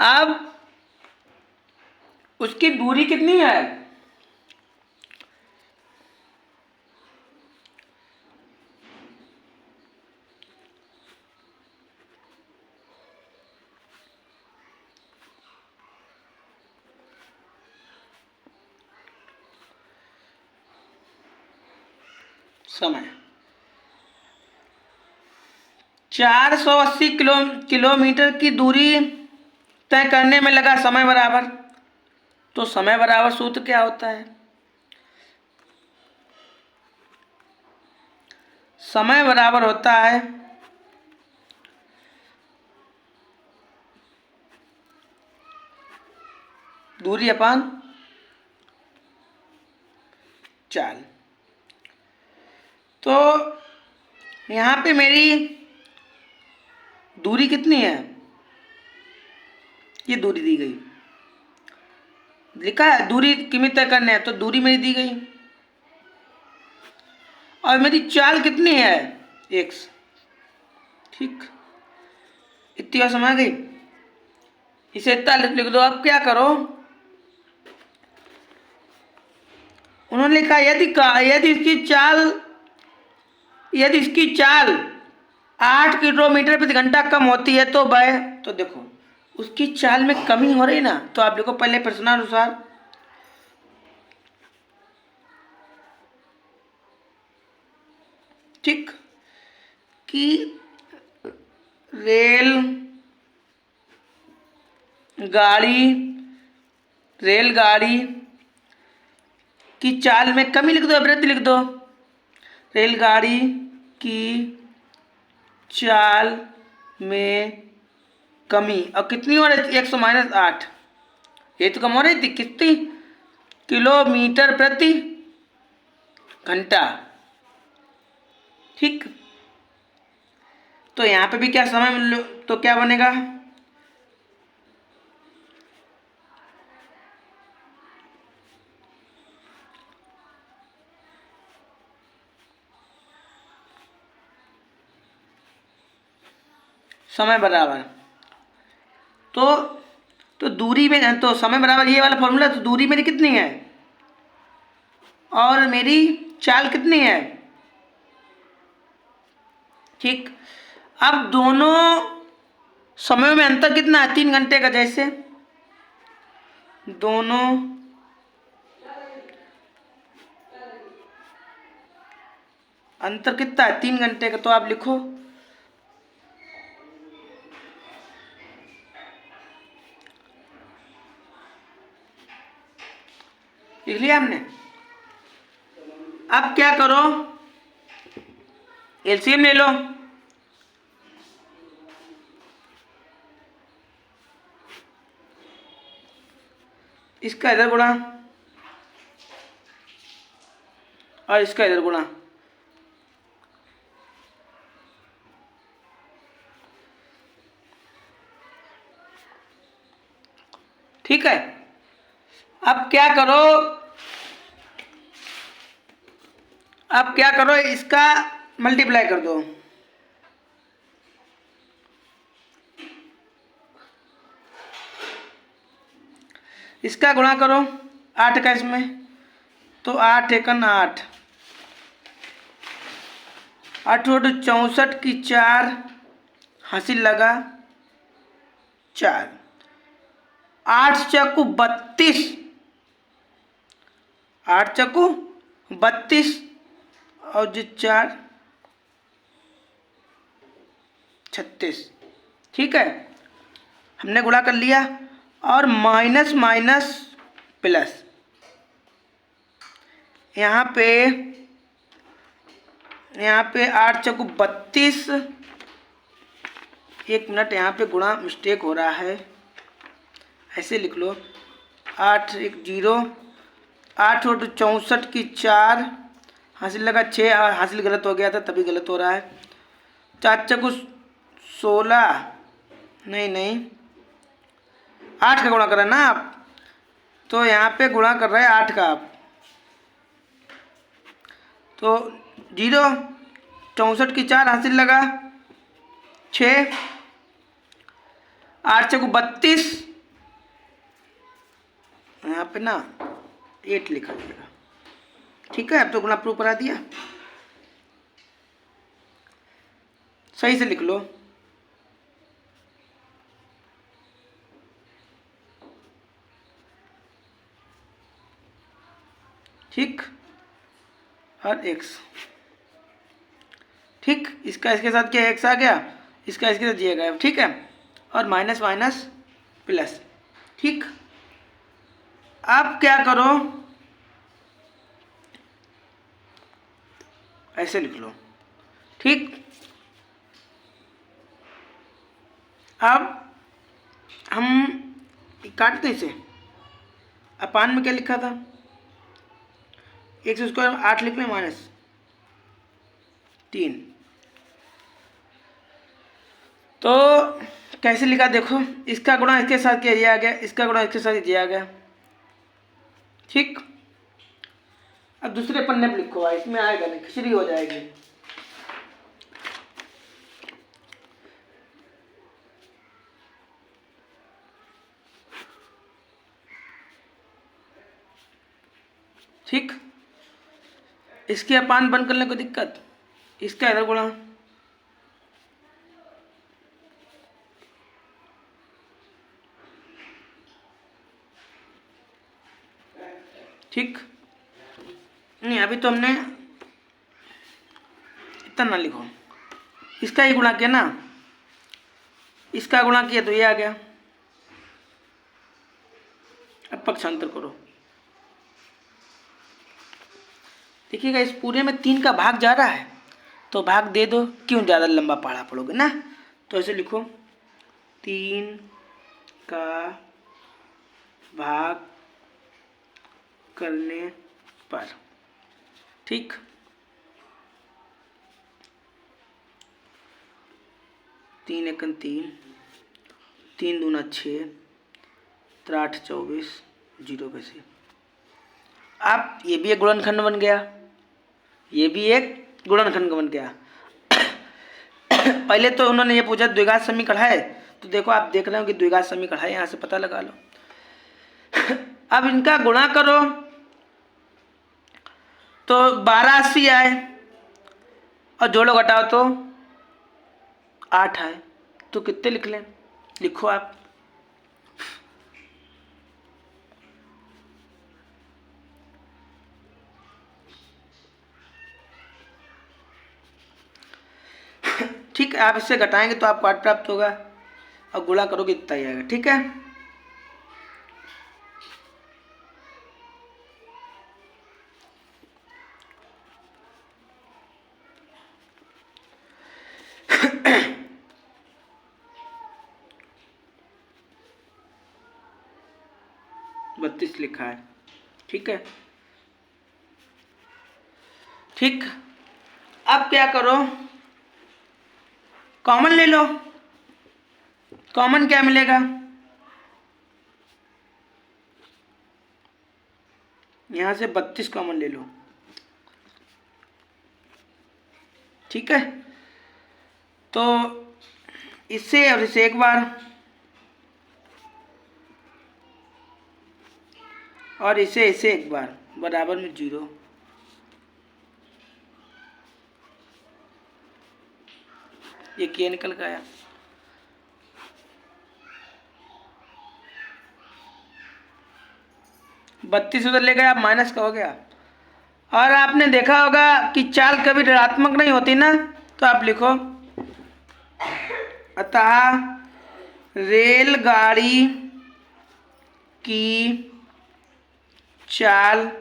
अब उसकी दूरी कितनी है, समय 480 किलोमीटर की दूरी तय करने में लगा समय बराबर। तो समय बराबर सूत्र क्या होता है? समय बराबर होता है दूरी अपान चाल। तो यहाँ पे मेरी दूरी कितनी है? ये दूरी दी गई, लिखा है दूरी किमी तय करने है, तो दूरी मेरी दी गई। और मेरी चाल कितनी है? x। ठीक, इतनी बात समझ गई। इसे इतना लिख दो। अब क्या करो, उन्होंने लिखा यदि इसकी चाल 8 किलोमीटर प्रति घंटा कम होती है तो वह, तो देखो उसकी चाल में कमी हो रही ना, तो आप देखो पहले प्रश्नानुसार ठीक कि रेलगाड़ी की चाल में कमी लिख दो, वृद्धि लिख दो। रेलगाड़ी की चाल में कमी, और कितनी हो रही थी? 100-8। ये तो कम हो रही थी, कितनी? किलोमीटर प्रति घंटा। ठीक, तो यहाँ पे भी क्या समय, तो क्या बनेगा? समय बराबर, तो दूरी में, तो समय बराबर ये वाला फॉर्मूला, तो दूरी मेरी कितनी है और मेरी चाल कितनी है? ठीक, अब दोनों समयों में अंतर कितना है? 3 घंटे का। जैसे दोनों अंतर कितना है? 3 घंटे का। तो आप लिखो लिख लिया हमने। अब क्या करो, एलसीएम ले लो। इसका इधर गुणा और इसका इधर गुणा। ठीक है, अब क्या करो, इसका मल्टीप्लाई कर दो। इसका गुणा करो 8 का इसमें, तो 8 एकन 8, 8 64 की 4, हासिल लगा 4, 8 चक्कू 32, 8 चक्कू 32 और जो 4 36। ठीक है, हमने गुणा कर लिया और माइनस माइनस प्लस, यहाँ पे 8 चक्कू 32, 1 मिनट, यहाँ पे गुणा मिस्टेक हो रहा है, ऐसे लिख लो 8 1 0, 8 64 की 4, हासिल लगा 6, हासिल गलत हो गया था तभी गलत हो रहा है। 4 चक्कू 16, नहीं 8 का गुणा कर रहे हैं ना आप, तो यहाँ पे गुणा कर रहे हैं 8 का आप, तो 0 64 की 4, हासिल लगा 6, 8 चक्कू 32, यहाँ पे ना 8 लिखा जाएगा। ठीक है, अब तो गुणा प्रूव करा दिया, सही से लिख लो। ठीक, और x ठीक, इसका इसके साथ क्या एक्स आ गया, इसका इसके साथ ये गया, ठीक है, और माइनस माइनस प्लस। ठीक, अब क्या करो, ऐसे लिख लो। ठीक, अब हम काटते इसे। अपान में क्या लिखा था, एक्स स्क्वायर 8 लिख लें माइनस 3। तो कैसे लिखा देखो, इसका गुणा इसके साथ ये आ गया, इसका गुणा इसके साथ ये आ गया। ठीक, अब दूसरे पन्ने पर लिखो, इसमें आएगा नहीं, खिचड़ी हो जाएगी। ठीक, इसके अपान बंद करने को दिक्कत, इसका इधर गुणा, ठीक, नहीं अभी तो हमने इतना ना लिखो, इसका ही गुणा किया ना, इसका गुणा किया तो ये आ गया। अब पक्षांतर करो, देखिएगा इस पूरे में 3 का भाग जा रहा है, तो भाग दे दो, क्यों ज़्यादा लंबा पढ़ा पड़ोगे ना। तो ऐसे लिखो 3 का भाग करने पर। ठीक, 3 एकन 3, 3 दूना 6, 3 8 24, 0 पे से। अब ये भी एक गुणनखंड बन गया, ये भी एक गुणनखंड बन गया। पहले तो उन्होंने ये पूछा द्विघात समीकरण है, तो देखो आप देख रहे हो कि द्विघात समीकरण है, यहाँ से पता लगा लो। अब इनका गुणा करो तो 1280 आए, और जोड़ो घटाओ तो 8 आए, तो कितने लिख लें, लिखो आप। ठीक है, आप इससे घटाएंगे तो आपको 8 प्राप्त होगा, और गुणा करोगे इतना ही आएगा। ठीक है, बत्तीस लिखा है। ठीक है, ठीक, अब क्या करो, कॉमन ले लो। कॉमन क्या मिलेगा, यहां से 32 कॉमन ले लो। ठीक है, तो इससे और इससे एक बार, और इसे इसे एक बार, बराबर में 0। ये क्या निकल गया, बत्तीस उधर ले गया, आप माइनस का हो गया। और आपने देखा होगा कि चाल कभी ऋणात्मक नहीं होती ना, तो आप लिखो अतः रेलगाड़ी की चाल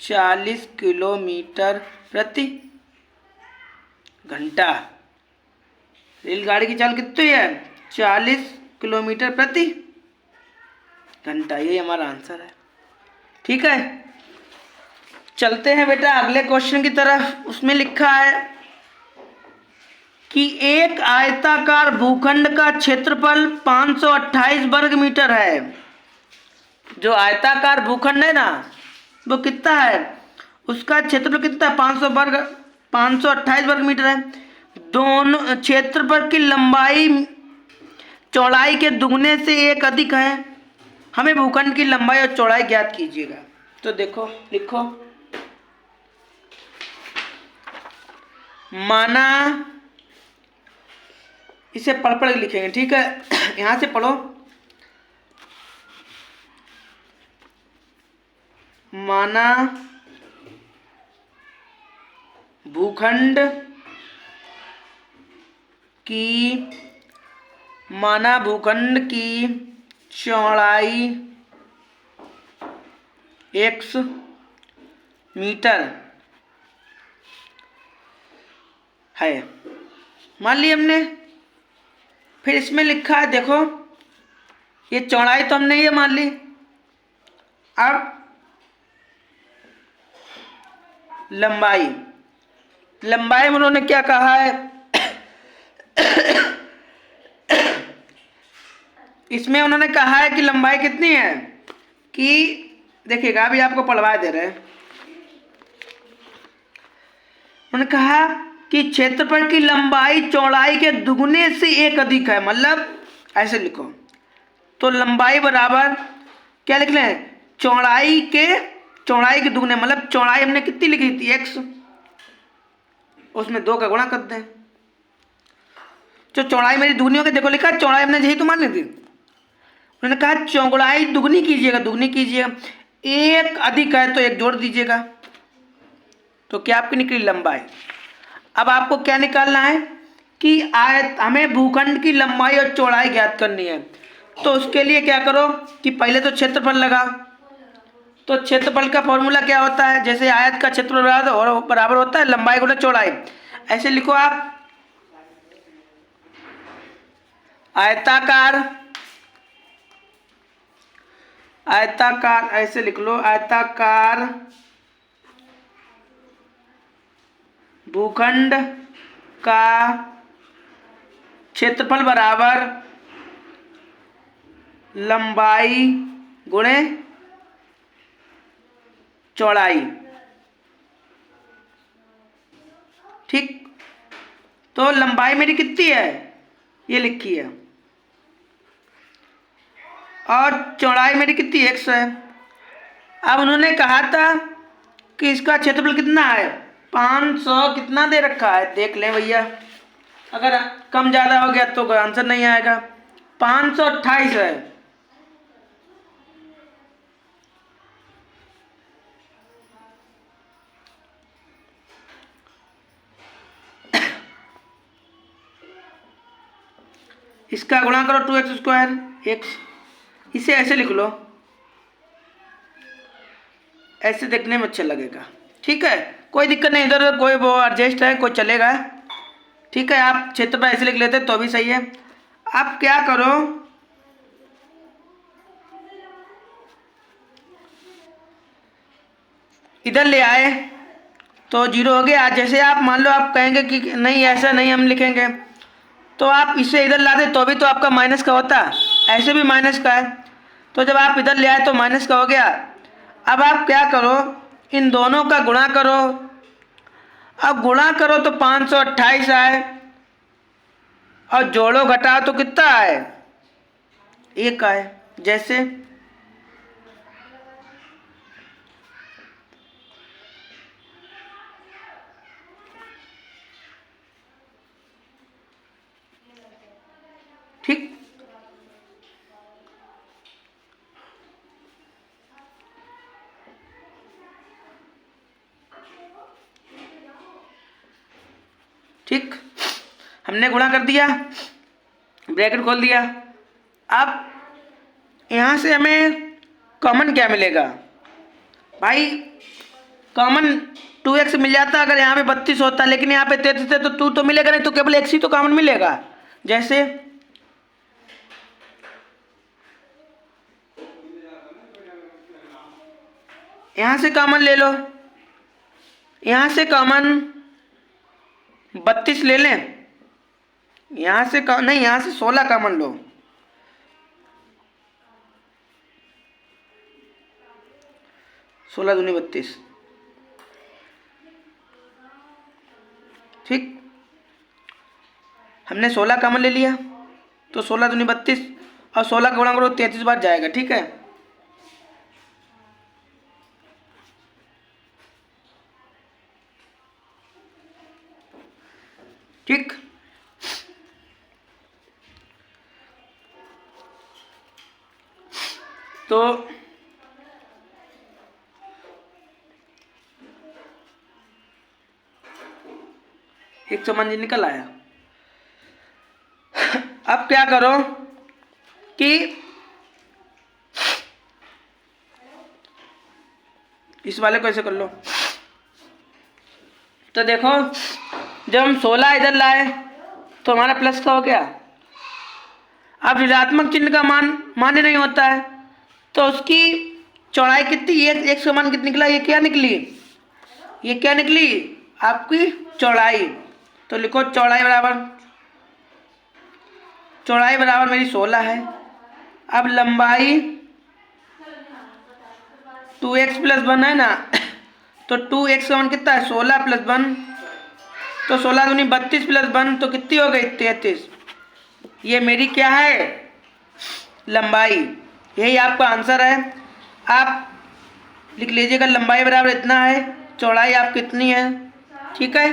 40 किलोमीटर प्रति घंटा। रेलगाड़ी की चाल कितनी है, 40 किलोमीटर प्रति घंटा, यही हमारा आंसर है। ठीक है, चलते हैं बेटा अगले क्वेश्चन की तरफ। उसमें लिखा है कि एक आयताकार भूखंड का क्षेत्रफल 528 वर्ग मीटर है। जो आयताकार भूखंड है ना, वो कितना है, उसका क्षेत्रफल कितना है, 528 वर्ग मीटर है। दोनों क्षेत्रफल की लंबाई चौड़ाई के दुगने से एक अधिक है। हमें भूखंड की लंबाई और चौड़ाई ज्ञात कीजिएगा। तो देखो लिखो, माना, इसे पढ़ पढ़ के लिखेंगे। ठीक है, यहां से पढ़ो, माना भूखंड कि माना भूखंड की चौड़ाई x मीटर है। मान ली हमने, फिर इसमें लिखा है, देखो ये चौड़ाई तो हमने ये मान ली। अब लंबाई में उन्होंने क्या कहा है, इसमें उन्होंने कहा है कि लंबाई कितनी है, कि देखिएगा अभी आपको पढ़वा दे रहे हैं। उन्होंने कहा कि क्षेत्रफल की लंबाई चौड़ाई के दुगने से एक अधिक है, मतलब ऐसे लिखो, तो लंबाई बराबर क्या लिख लें, चौड़ाई के दुगने, मतलब चौड़ाई हमने कितनी लिखी थी x, उसमें 2 का गुणा कर दें। जो चौड़ाई मेरी दुगनी हो गई, देखो लिखा चौड़ाई हमने यही तो मान ली थी। उन्होंने कहा चौड़ाई दुगनी कीजिएगा, एक अधिक है तो एक जोड़ दीजिएगा, तो क्या आपकी निकली लंबाई। अब आपको क्या निकालना है कि हमें भूखंड की लंबाई और चौड़ाई ज्ञात करनी है। तो उसके लिए क्या करो कि पहले तो क्षेत्रफल लगाओ। तो क्षेत्रफल का फॉर्मूला क्या होता है, जैसे आयत का क्षेत्रफल बराबर होता है लंबाई गुणा चौड़ाई। ऐसे लिखो आप, आयताकार ऐसे लिख लो, आयताकार भूखंड का क्षेत्रफल बराबर लंबाई गुणे चौड़ाई। ठीक, तो लंबाई मेरी कितनी है, ये लिखी है, और चौड़ाई मेरी कितनी x है। अब उन्होंने कहा था कि इसका क्षेत्रफल कितना है, 500 कितना दे रखा है, देख लें भैया, अगर कम ज़्यादा हो गया तो आंसर नहीं आएगा। 528 है। इसका गुणा करो 2x², x, इसे ऐसे लिख लो, ऐसे देखने में अच्छा लगेगा। ठीक है, कोई दिक्कत नहीं, इधर उधर कोई वो एडजस्ट है, कोई चलेगा। ठीक है, आप क्षेत्रफल ऐसे लिख लेते तो भी सही है। आप क्या करो, इधर ले आए तो 0 हो गया। जैसे आप मान लो आप कहेंगे कि नहीं ऐसा नहीं हम लिखेंगे, तो आप इसे इधर ला दे तो भी तो आपका माइनस का होता, ऐसे भी माइनस का है, तो जब आप इधर ले आए तो माइनस का हो गया। अब आप क्या करो, इन दोनों का गुणा करो। अब गुणा करो तो 528 आए, और जोड़ो घटाओ तो कितना आए, 1 आए। जैसे ठीक, ठीक, हमने गुणा कर दिया, ब्रैकेट खोल दिया। अब यहाँ से हमें कॉमन क्या मिलेगा भाई, कॉमन 2x मिल जाता अगर यहाँ पे 32 होता, लेकिन यहाँ पे 33 है तो 2 तो मिलेगा नहीं, तो केवल x ही तो कॉमन मिलेगा। जैसे यहाँ से कॉमन ले लो, यहाँ से कॉमन 32 ले लें, यहाँ से नहीं, यहाँ से 16 कॉमन लो, 16 दूनी 32। ठीक, हमने 16 कॉमन ले लिया, तो 16 दूनी 32, और 16 का गुणा करो 33 बार जाएगा। ठीक है, ठीक, तो एक समान जी निकल आया। अब क्या करो कि इस वाले को ऐसे कर लो। तो देखो जब हम 16 इधर लाए तो हमारा प्लस का हो गया। अब ऋणात्मक चिन्ह का मान मान्य नहीं होता है, तो उसकी चौड़ाई कितनी, ये x का मान कितना निकला, ये क्या निकली, ये क्या निकली आपकी चौड़ाई। तो लिखो चौड़ाई बराबर मेरी 16 है। अब लंबाई 2x + 1 है ना, तो 2x का मान कितना है 16 + 1, तो 16 दूनी 32 + 1 तो कितनी हो गई 33। ये मेरी क्या है लंबाई, यही आपका आंसर है। आप लिख लीजिएगा लंबाई बराबर इतना है, चौड़ाई आप कितनी है। ठीक है,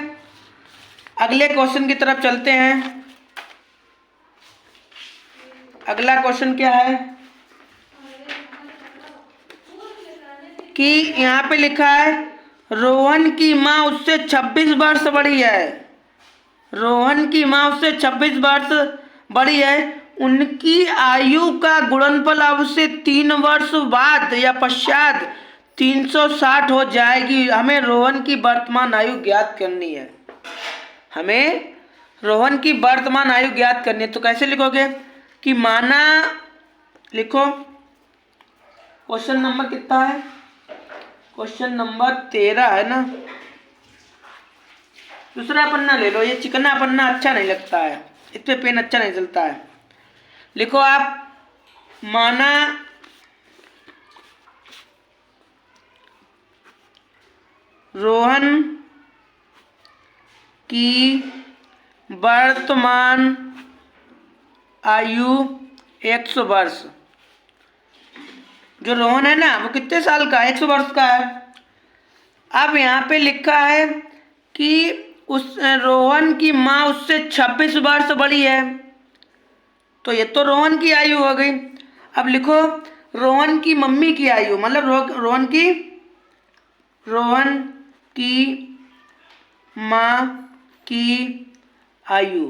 अगले क्वेश्चन की तरफ चलते हैं। अगला क्वेश्चन क्या है कि यहाँ पे लिखा है रोहन की माँ उससे 26 वर्ष बड़ी है। रोहन की माँ उससे 26 वर्ष बड़ी है, उनकी आयु का गुणनफल अब से 3 वर्ष बाद या पश्चात 360 हो जाएगी। हमें रोहन की वर्तमान आयु ज्ञात करनी है। हमें रोहन की वर्तमान आयु ज्ञात करनी है। तो कैसे लिखोगे कि माना, लिखो क्वेश्चन नंबर कितना है, क्वेश्चन नंबर 13 है ना। दूसरा पन्ना ले लो, ये चिकना पन्ना अच्छा नहीं लगता है, इस पे पेन अच्छा नहीं चलता है। लिखो आप माना रोहन की वर्तमान आयु 100 वर्ष। जो रोहन है ना वो कितने साल का, 100 वर्ष का है। अब यहाँ पे लिखा है कि उस रोहन की माँ उससे 26 वर्ष बड़ी है, तो ये तो रोहन की आयु हो गई। अब लिखो रोहन की मम्मी की आयु, मतलब रोहन की माँ की आयु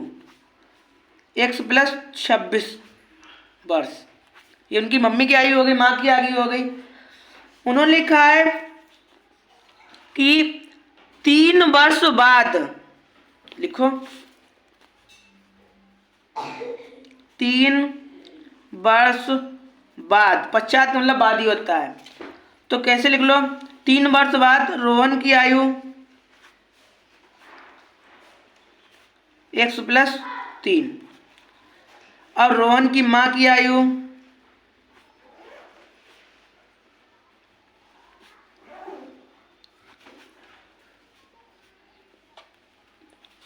100 + 26 वर्ष, ये उनकी मम्मी की आयु हो गई, माँ की आयु हो गई। उन्होंने लिखा है कि 3 वर्ष बाद, लिखो 3 वर्ष बाद, पश्चात मतलब बाद ही होता है, तो कैसे लिख लो 3 वर्ष बाद रोहन की आयु 100 + 3 और रोहन की माँ की आयु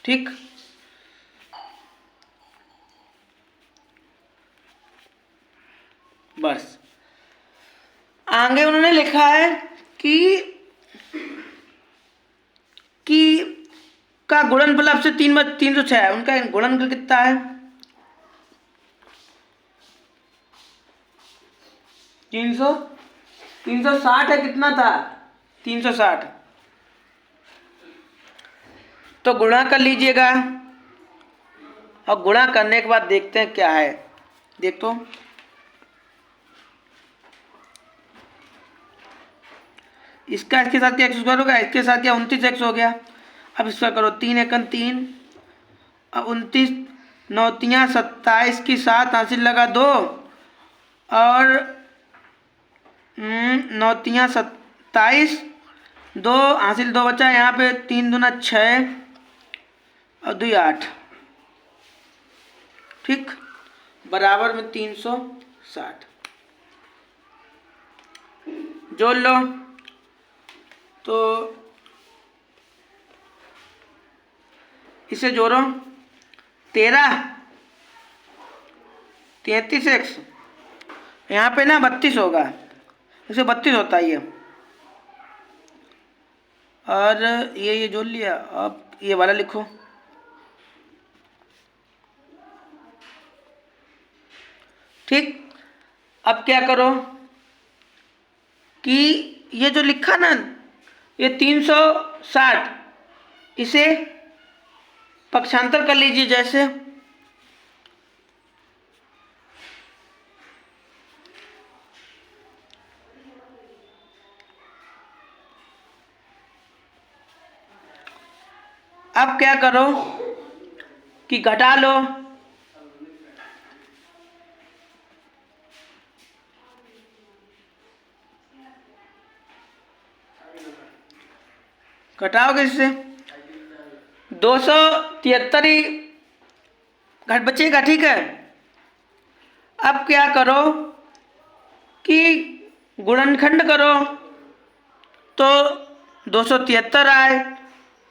ठीक। बस आगे उन्होंने लिखा है कि का गुणनफल अब से 306 है, उनका गुणनफल कितना है 360 है, कितना था 360, तो गुणा कर लीजिएगा और गुणा करने के बाद देखते हैं क्या है। देखो इसका इसके साथ क्या x² हो गया, इसके साथ क्या 29x हो गया। अब इसका करो 3 × 3 और 29 9 × 27 की 7 हासिल लगा 2 और 9 × 27 2 हासिल 2 बचा, यहाँ पे 3 दूना 6 और 2 8, ठीक, बराबर में 360 जोड़ लो। तो इसे जोड़ो 13 33x, यहाँ पे ना 32 होगा, इसे 32 होता है ये, और ये जोड़ लिया। अब ये वाला लिखो, ठीक। अब क्या करो कि ये जो लिखा ना ये 360, इसे पक्षांतर कर लीजिए। जैसे अब क्या करो कि घटा लो। घटाओगे इससे 273 ही घट बचेगा, ठीक है। अब क्या करो कि गुणनखंड करो तो 273 आए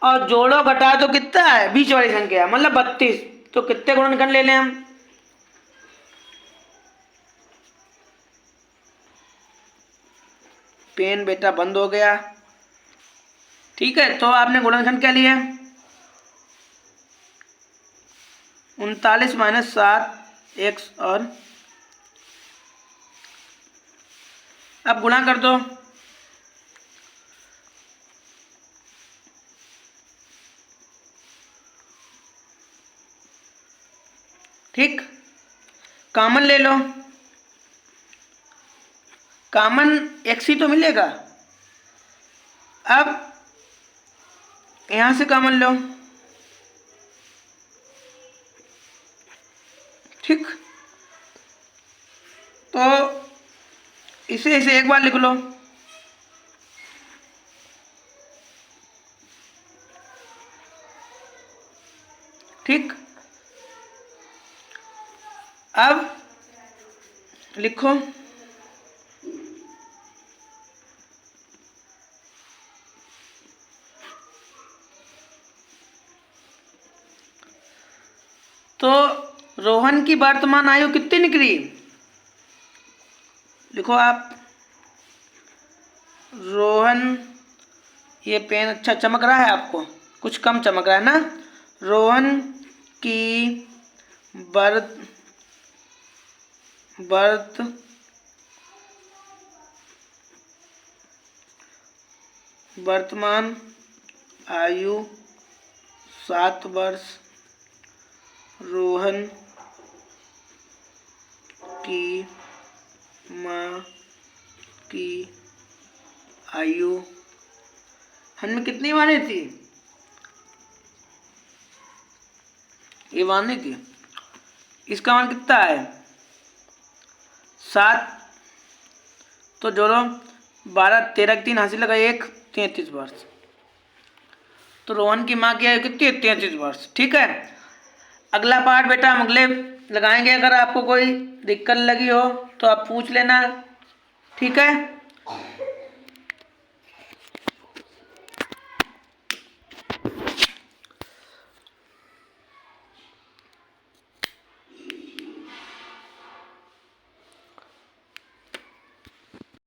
और जोड़ो घटाओ तो कितना है, बीच वाली संख्या मतलब 32। तो कितने गुणनखंड ले लें हम? पेन बेटा बंद हो गया, ठीक है। तो आपने गुणनखंड क्या लिया? 39 माइनस 7 एक्स, और अब गुणा कर दो। ठीक, कॉमन ले लो, कॉमन एक्स ही तो मिलेगा। अब यहां से कॉमन लो, ठीक। तो इसे एक बार लिख लो, ठीक। अब लिखो तो रोहन की वर्तमान आयु कितनी निकली? लिखो आप, रोहन, ये पेन अच्छा चमक रहा है आपको, कुछ कम चमक रहा है ना। रोहन की वर्तमान आयु 7 वर्ष। रोहन की माँ की आयु हमने कितनी मानी थी? ये मानी थी, इसका मान कितना है? 7। तो जोड़ो 12, 13 3 हासिल लगा 1, 33 वर्ष। तो रोहन की माँ की आयु कितनी है? 33 वर्ष, ठीक है। अगला पार्ट बेटा हम अगले लगाएंगे। अगर आपको कोई दिक्कत लगी हो तो आप पूछ लेना, ठीक है।